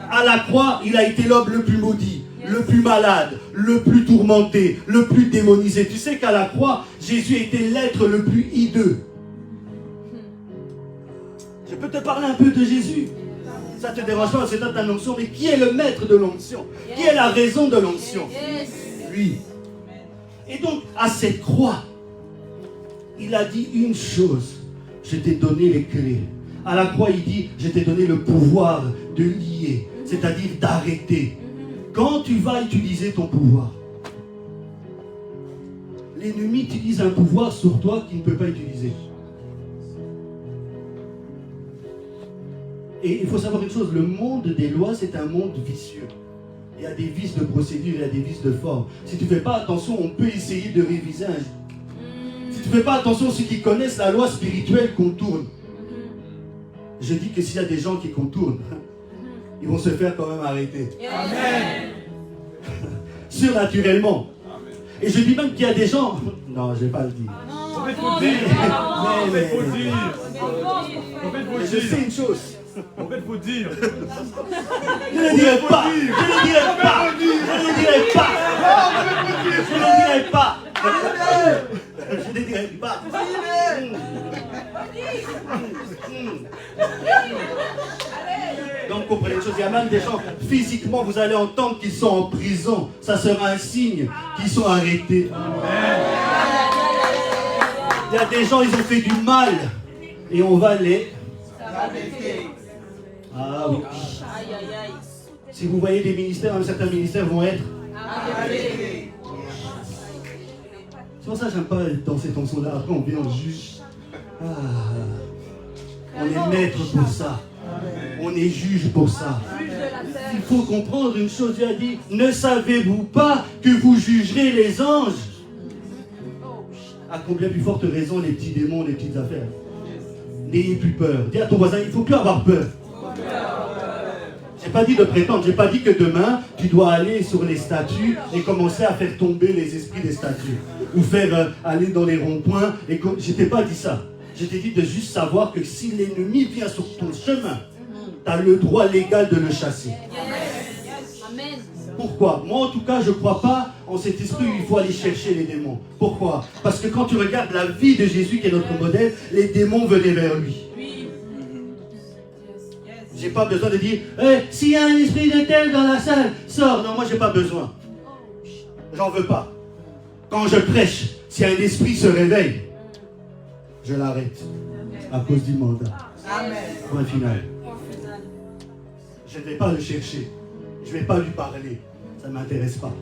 À la croix, il a été l'homme le plus maudit, le plus malade, le plus tourmenté, le plus démonisé. Tu sais qu'à la croix, Jésus était l'être le plus hideux. Je peux te parler un peu de Jésus. Ça te dérange pas, c'est dans ta onction, mais qui est le maître de l'onction? Qui est la raison de l'onction? Lui. Et donc, à cette croix, il a dit une chose. Je t'ai donné les clés. À la croix, il dit, je t'ai donné le pouvoir de lier, c'est-à-dire d'arrêter. Quand tu vas utiliser ton pouvoir, l'ennemi utilise un pouvoir sur toi qu'il ne peut pas utiliser. Et il faut savoir une chose, le monde des lois, c'est un monde vicieux. Il y a des vices de procédure, il y a des vices de forme. Si tu ne fais pas attention, on peut essayer de réviser un jour. Si tu ne fais pas attention, ceux qui connaissent la loi spirituelle contournent. Je dis que s'il y a des gens qui contournent, ils vont se faire quand même arrêter. Amen. Surnaturellement. Et je dis même qu'il y a des gens... Non, je ne vais pas le dire. En fait, faut dire. Mais je sais une chose. En fait, faut dire. Je ne le dirai pas. Je ne le dirai pas. Je ne le dirai pas. Je ne le dirai pas. Je ne dirai pas. Donc comprenez une chose, il y a même des gens, physiquement, vous allez entendre qu'ils sont en prison. Ça sera un signe qu'ils sont arrêtés. Il y a des gens, ils ont fait du mal. Et on va les... Ah oui. Aïe, aïe, aïe. Si vous voyez des ministères, même certains ministères vont être... C'est pour ça que j'aime pas dans ces tonsons-là. Après, on vient, on juge. Ah. On est maître pour ça. On est juge pour ça. Il faut comprendre une chose. Dieu a dit, ne savez-vous pas que vous jugerez les anges? À combien plus forte raison les petits démons, les petites affaires? N'ayez plus peur. Dis à ton voisin, il ne faut plus avoir peur. Je n'ai pas dit de prétendre, je n'ai pas dit que demain, tu dois aller sur les statues et commencer à faire tomber les esprits des statues. Ou faire aller dans les ronds-points. Je ne t'ai pas dit ça. Je t'ai dit de juste savoir que si l'ennemi vient sur ton chemin, tu as le droit légal de le chasser. Amen. Pourquoi? Moi, en tout cas, je ne crois pas en cet esprit où il faut aller chercher les démons. Pourquoi? Parce que quand tu regardes la vie de Jésus, qui est notre modèle, les démons venaient vers lui. J'ai pas besoin de dire, s'il y a un esprit de tel dans la salle, sors. Non, moi, j'ai pas besoin. J'en veux pas. Quand je prêche, si un esprit se réveille, je l'arrête. À cause du mandat. Amen. Point final. Je ne vais pas le chercher. Je ne vais pas lui parler. Ça ne m'intéresse pas.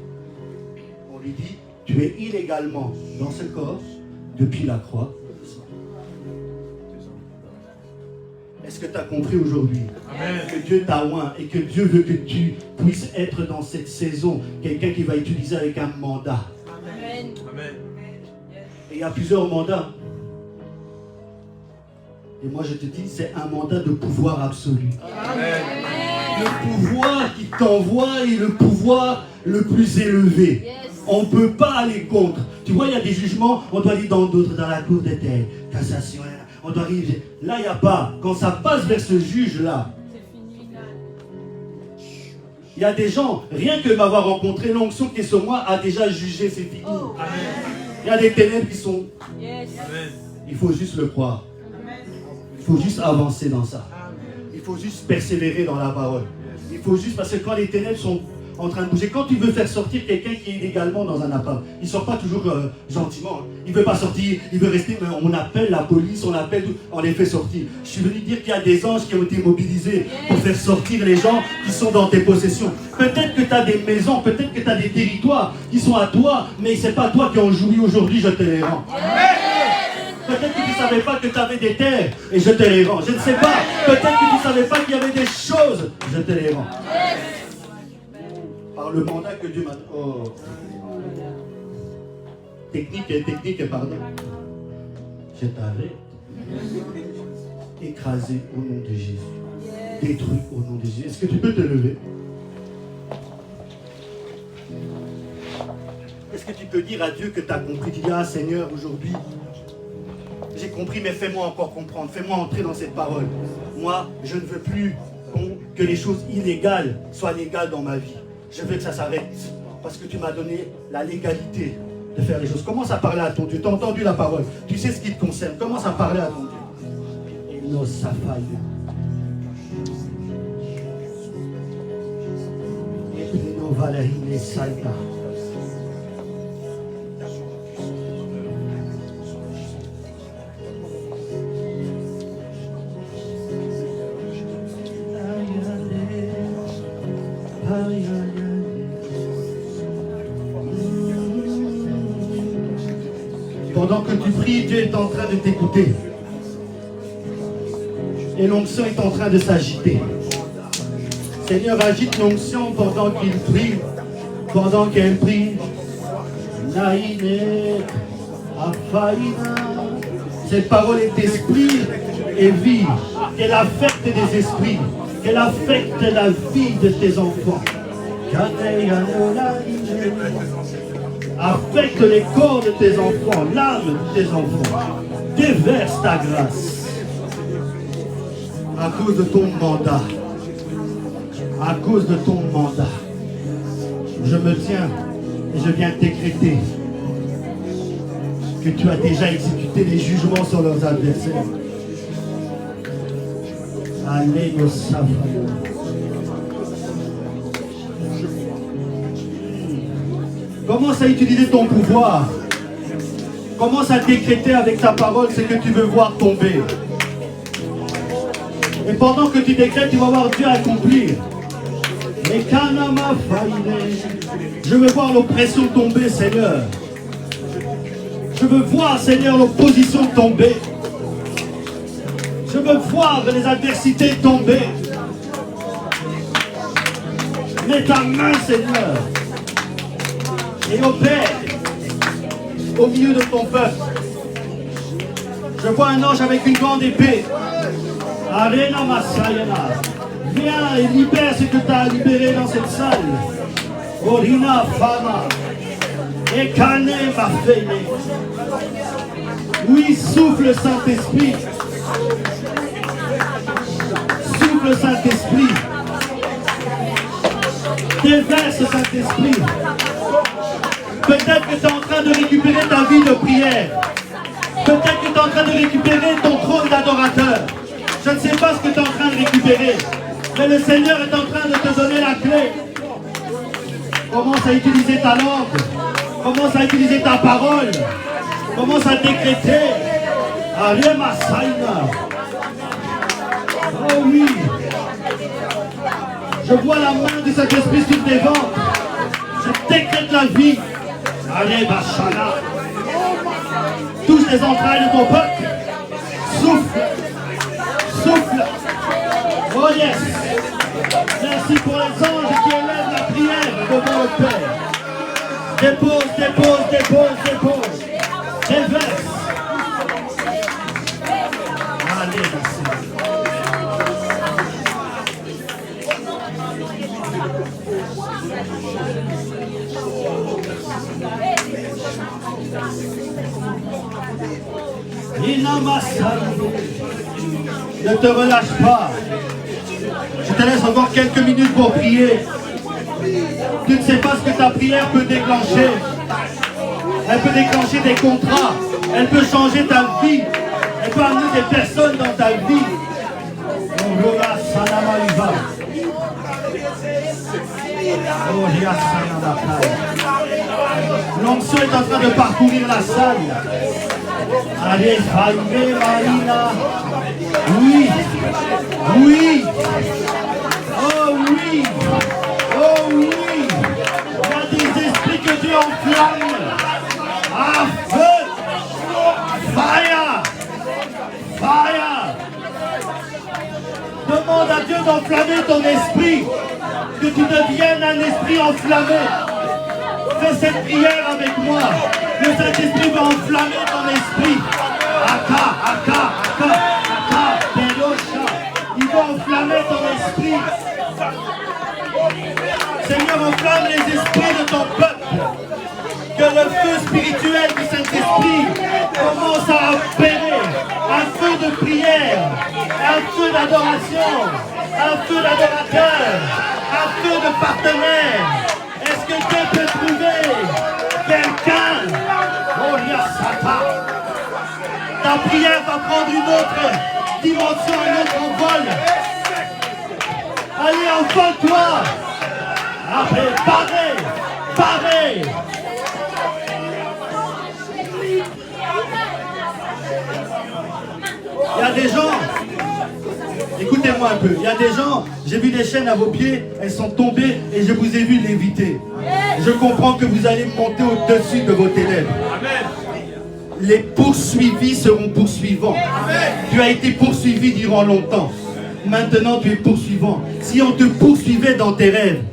On lui dit, tu es illégalement dans ce corps depuis la croix. Est-ce que tu as compris aujourd'hui que Dieu t'a oint et que Dieu veut que tu puisses être dans cette saison quelqu'un qui va utiliser avec un mandat? Amen. Et il y a plusieurs mandats. Et moi je te dis, c'est un mandat de pouvoir absolu. Amen. Le pouvoir qui t'envoie est le pouvoir le plus élevé. On ne peut pas aller contre. Tu vois, il y a des jugements, on doit aller dans d'autres, dans la cour d'été, cassation, on doit arriver. Là, il n'y a pas. Quand ça passe vers ce juge-là, il y a des gens, rien que m'avoir rencontré, l'onction qui est sur moi a déjà jugé, c'est fini. Il y a des ténèbres qui sont... Il faut juste le croire. Il faut juste avancer dans ça. Il faut juste persévérer dans la parole. Il faut juste, parce que quand les ténèbres sont en train de bouger, quand tu veux faire sortir quelqu'un qui est illégalement dans un appart, il ne sort pas toujours gentiment. Il ne veut pas sortir, il veut rester, mais on appelle la police, on les fait sortir. Je suis venu dire qu'il y a des anges qui ont été mobilisés pour faire sortir les gens qui sont dans tes possessions. Peut-être que tu as des maisons, peut-être que tu as des territoires qui sont à toi, mais ce n'est pas toi qui en jouis aujourd'hui, je te les rends. Peut-être que tu ne savais pas que tu avais des terres et je te les rends. Je ne sais pas. Peut-être que tu ne savais pas qu'il y avait des choses. Je te les rends. Par le mandat que Dieu m'a donné. Oh. Technique, pardon. Je t'arrête. Écrasé au nom de Jésus. Détruit au nom de Jésus. Est-ce que tu peux te lever? Est-ce que tu peux dire à Dieu que tu as compris? Tu dis, ah Seigneur, aujourd'hui, j'ai compris, mais fais-moi encore comprendre. Fais-moi entrer dans cette parole. Moi, je ne veux plus que les choses illégales soient légales dans ma vie. Je veux que ça s'arrête. Parce que tu m'as donné la légalité de faire les choses. Commence à parler à ton Dieu. Tu as entendu la parole. Tu sais ce qui te concerne. Commence à parler à ton Dieu. Et nos safailles. Et nos valéries, les saïdas. Pendant que tu pries, Dieu est en train de t'écouter. Et l'onction est en train de s'agiter. Seigneur, agite l'onction pendant qu'il prie, pendant qu'elle prie. Cette parole est esprit et vie. Qu'elle affecte des esprits. Qu'elle affecte la vie de tes enfants. Affecte les corps de tes enfants, l'âme de tes enfants. Déverse ta grâce. À cause de ton mandat. À cause de ton mandat. Je me tiens et je viens décréter que tu as déjà exécuté les jugements sur leurs adversaires. Allez, nos savants. Commence à utiliser ton pouvoir. Commence à décréter avec ta parole ce que tu veux voir tomber. Et pendant que tu décrètes, tu vas voir Dieu accomplir. Je veux voir l'oppression tomber, Seigneur. Je veux voir, Seigneur, l'opposition tomber. Je veux voir les adversités tomber. Mets ta main, Seigneur, et opère au milieu de ton peuple. Je vois un ange avec une grande épée. Arena Masayana. Viens et libère ce que tu as libéré dans cette salle. Orina Fama. Ekane Mafene. Oui, souffle Saint-Esprit. Souffle Saint-Esprit. Déverse Saint-Esprit. Peut-être que tu es en train de récupérer ta vie de prière. Peut-être que tu es en train de récupérer ton trône d'adorateur. Je ne sais pas ce que tu es en train de récupérer. Mais le Seigneur est en train de te donner la clé. Commence à utiliser ta langue. Commence à utiliser ta parole. Commence à décréter. Ariema Saïna. Oh oui. Je vois la main de cet esprit sur tes ventres. Je décrète la vie. Allez, Bachana. Touche les entrailles de ton peuple. Souffle. Souffle. Oh yes. Merci pour les anges qui élèvent la prière devant le Père. Dépose, dépose, dépose, dépose. Déverse. Allez, merci. Ne te relâche pas. Je te laisse encore quelques minutes pour prier. Tu ne sais pas ce que ta prière peut déclencher. Elle peut déclencher des contrats. Elle peut changer ta vie. Elle peut amener des personnes dans ta vie. L'onction est en train de parcourir la salle. Allez, Jaime Marina. Oui. Oui. Oh oui. Oh oui. Il y a des esprits que Dieu enflamme. Ah, feu. Fire. Fire. Demande à Dieu d'enflammer ton esprit. Que tu deviennes un esprit enflammé. Fais cette prière avec moi. Que cet esprit va enflammer ton esprit. Aka, Aka, Aka, Aka, Belosha. Il va enflammer ton esprit. Seigneur, enflamme les esprits de ton peuple. Que le feu spirituel du Saint-Esprit commence à opérer. Un feu de prière, un feu d'adoration, un feu d'adorateur, un feu de partenaire. Est-ce que Dieu peut trouver quelqu'un? Oh, Yasata. Ta prière va prendre une autre dimension, un autre vol. Allez, enfale-toi. Après, parez, parez. Il y a des gens, écoutez-moi un peu, il y a des gens, j'ai vu des chaînes à vos pieds, elles sont tombées et je vous ai vu léviter. Je comprends que vous allez monter au-dessus de vos ténèbres. Les poursuivis seront poursuivants. Tu as été poursuivi durant longtemps. Maintenant tu es poursuivant. Si on te poursuivait dans tes rêves,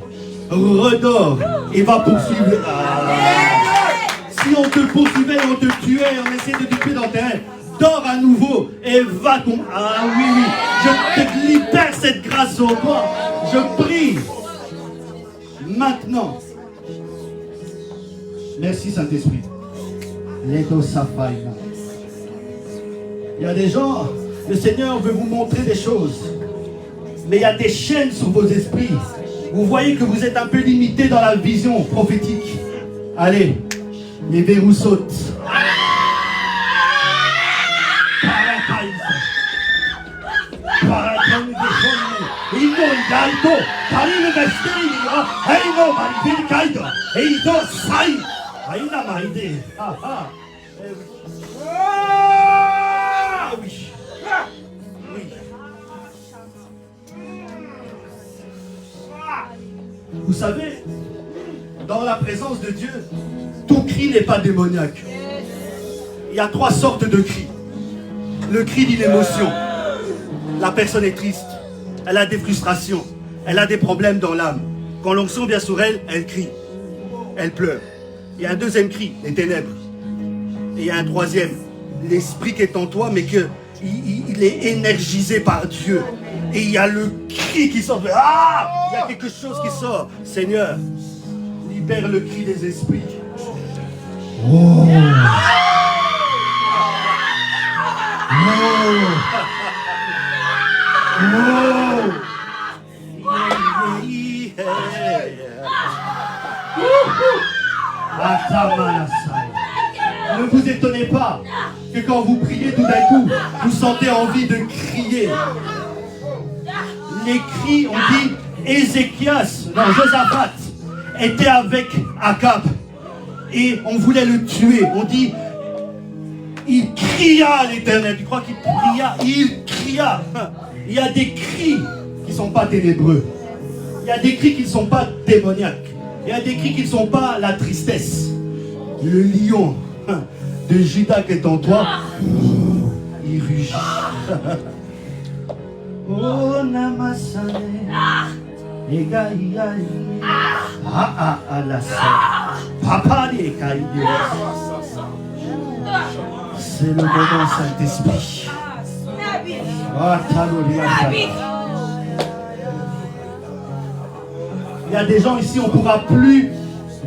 redors et va poursuivre. Si on te poursuivait, on te tuait, on essayait de te tuer dans tes rêves, dors à nouveau et va ton... Ah oui, oui, je te libère cette grâce sur toi. Je prie. Maintenant. Merci Saint-Esprit. Il y a des gens, le Seigneur veut vous montrer des choses. Mais il y a des chaînes sur vos esprits. Vous voyez que vous êtes un peu limité dans la vision prophétique. Allez, les verrous sautent. Oui. Oui. Vous savez, dans la présence de Dieu, tout cri n'est pas démoniaque. Il y a 3 sortes de cris. Le cri d'une émotion. La personne est triste. Elle a des frustrations. Elle a des problèmes dans l'âme. Quand l'onction vient sur elle, elle crie. Elle pleure. Il y a un deuxième cri, les ténèbres. Et il y a un troisième, l'esprit qui est en toi, mais qu'il est énergisé par Dieu. Et il y a le cri qui sort. Ah! Il y a quelque chose qui sort. Seigneur, libère le cri des esprits. Oh! Ne vous étonnez pas que quand vous priez tout d'un coup, vous sentez envie de crier. Les cris, on dit, Josaphat était avec Akab et on voulait le tuer. On dit, il cria à l'Éternel. Tu crois qu'il cria? Il cria. Il y a des cris qui ne sont pas ténébreux. Il y a des cris qui ne sont pas démoniaques. Il y a des cris qui ne sont pas la tristesse. Le lion de Judas qui est en toi, il rugit. Oh namasane, papa des caïds. C'est le moment Saint-Esprit. Il y a des gens ici, on ne pourra plus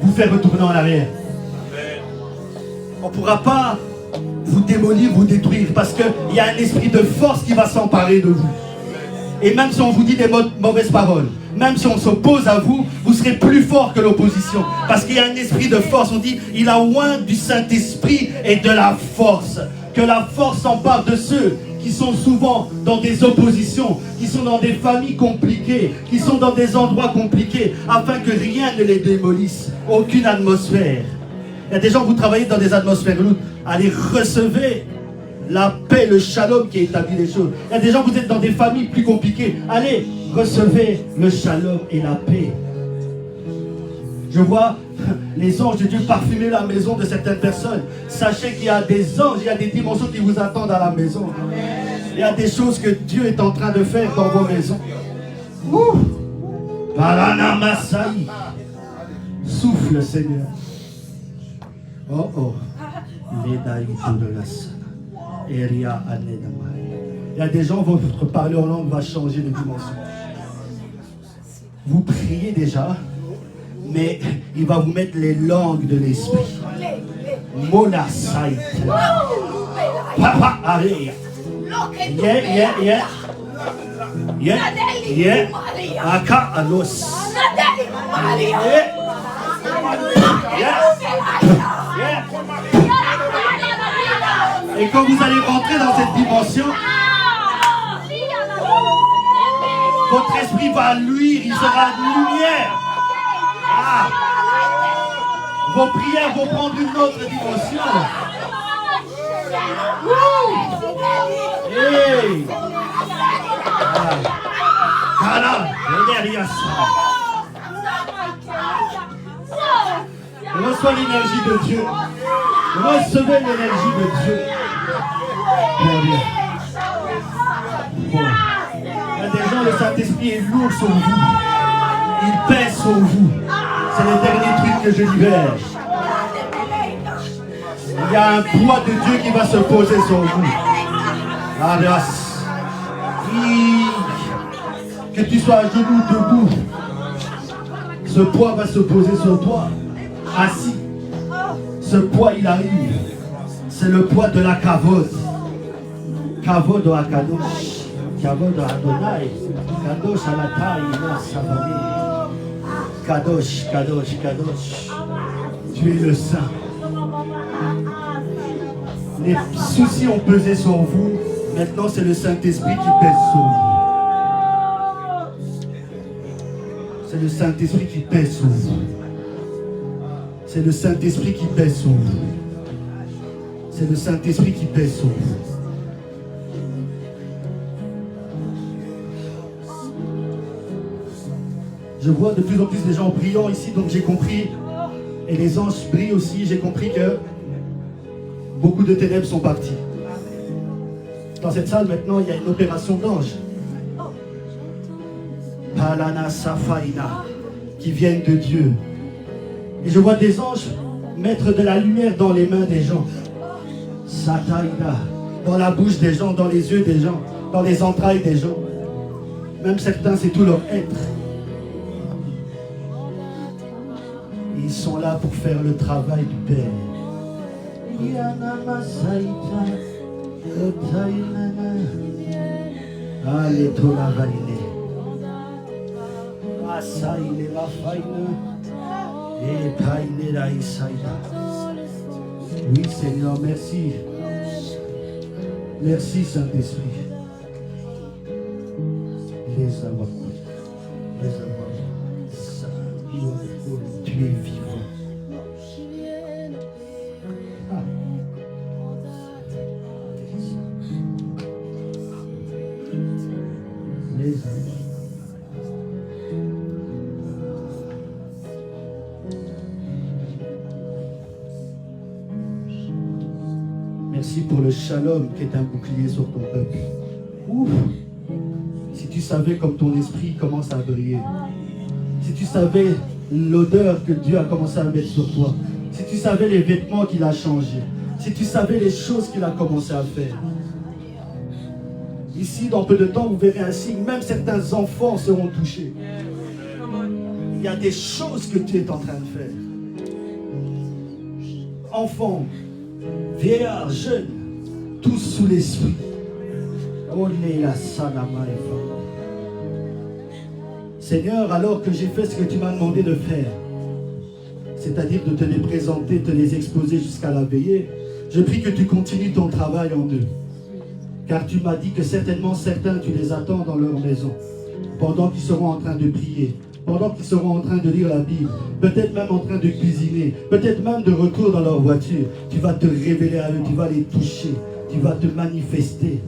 vous faire retourner en arrière. On ne pourra pas vous démolir, vous détruire, parce qu'il y a un esprit de force qui va s'emparer de vous. Et même si on vous dit des mauvaises paroles, même si on s'oppose à vous, vous serez plus fort que l'opposition. Parce qu'il y a un esprit de force. On dit, il a oint du Saint-Esprit et de la force. Que la force s'empare de ceux qui sont souvent dans des oppositions, qui sont dans des familles compliquées, qui sont dans des endroits compliqués, afin que rien ne les démolisse, aucune atmosphère. Il y a des gens, vous travaillez dans des atmosphères lourdes, allez recevoir la paix, le shalom qui établit les choses. Il y a des gens, vous êtes dans des familles plus compliquées, allez, recevez le shalom et la paix. Je vois les anges de Dieu parfumer la maison de certaines personnes. Sachez qu'il y a des anges, il y a des dimensions qui vous attendent à la maison. Il y a des choses que Dieu est en train de faire dans vos maisons. Paranamasaï. Souffle, Seigneur. Oh oh. Il y a des gens, votre parler en langue va changer de dimension. Vous priez déjà, mais il va vous mettre les langues de l'esprit. Mona Saït. Papa Aria. Yeah. Aka Alos. Et quand vous allez rentrer dans cette dimension, votre esprit va luire, il sera lumière. Ah. Vos prières vont prendre une autre dimension. Hey. Reçois l'énergie de Dieu. Recevez l'énergie de Dieu. Bon. Il y a des gens, le Saint-Esprit est lourd sur vous. Il pèse sur vous. C'est le dernier truc que je libère. Il y a un poids de Dieu qui va se poser sur vous. Que tu sois à genoux, debout. Ce poids va se poser sur toi. Assis. Ce poids, il arrive. C'est le poids de la kavod. Kavod au Akadosh. Kavod au Adonai. Kadosh à la taille, la savane. Kadosh, Kadosh, Kadosh. Tu es le Saint. Les soucis ont pesé sur vous. Maintenant, c'est le Saint-Esprit qui pèse sur vous. C'est le Saint-Esprit qui pèse sur vous. C'est le Saint-Esprit qui pèse sur vous. C'est le Saint-Esprit qui pèse sur vous. Je vois de plus en plus des gens brillants ici, donc j'ai compris, et les anges brillent aussi, j'ai compris que Beaucoup de ténèbres sont parties. Dans cette salle, maintenant, il y a une opération d'ange. Palana Safaina, qui viennent de Dieu. Et je vois des anges mettre de la lumière dans les mains des gens. Sataïda, dans la bouche des gens, dans les yeux des gens, dans les entrailles des gens. Même certains, c'est tout leur être. Ils sont là pour faire le travail du Père. Oui, Seigneur, merci. Merci, Saint-Esprit. Les avoir. Tu es vivant. Ah. Les avoir. Merci pour le shalom qui est un bouclier sur ton peuple. Ouf. Si tu savais comme ton esprit commence à briller. Si tu savais l'odeur que Dieu a commencé à mettre sur toi. Si tu savais les vêtements qu'il a changés. Si tu savais les choses qu'il a commencé à faire. Ici, dans peu de temps, vous verrez un signe. Même certains enfants seront touchés. Il y a des choses que tu es en train de faire. Enfants, vieillards, jeunes, tous sous l'esprit. Seigneur, alors que j'ai fait ce que tu m'as demandé de faire, c'est-à-dire de te les présenter, te les exposer jusqu'à la veillée, je prie que tu continues ton travail en eux. Car tu m'as dit que certainement certains, tu les attends dans leur maison, pendant qu'ils seront en train de prier, pendant qu'ils seront en train de lire la Bible, peut-être même en train de cuisiner, peut-être même de retour dans leur voiture. Tu vas te révéler à eux, tu vas les toucher, tu vas te manifester.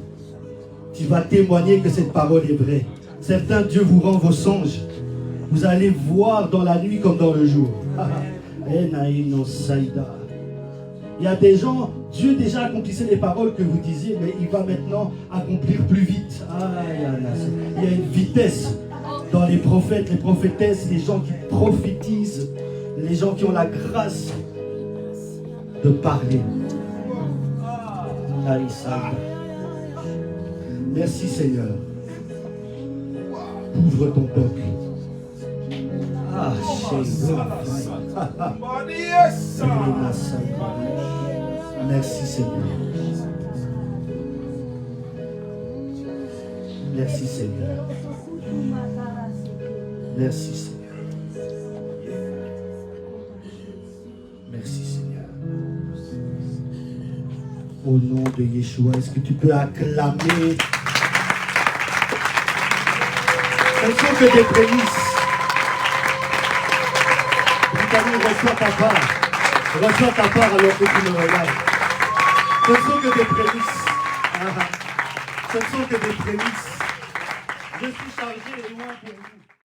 Tu vas témoigner que cette parole est vraie. Certains, Dieu vous rend vos songes. Vous allez voir dans la nuit comme dans le jour. Il y a des gens, Dieu déjà accomplissait les paroles que vous disiez, mais il va maintenant accomplir plus vite. Il y a une vitesse dans les prophètes, les prophétesses, les gens qui prophétisent, les gens qui ont la grâce de parler. Merci Seigneur. Ouvre ton peuple. Merci Seigneur. Merci Seigneur. Merci Seigneur. Merci Seigneur. Au nom de Yeshua, est-ce que tu peux acclamer? Ce ne sont que des prémices. Britannique, reçois ta part. Reçois ta part alors que tu me regardes. Ce ne sont que des prémices. Ce ne sont que des prémices. Je suis chargé et loin pour vous.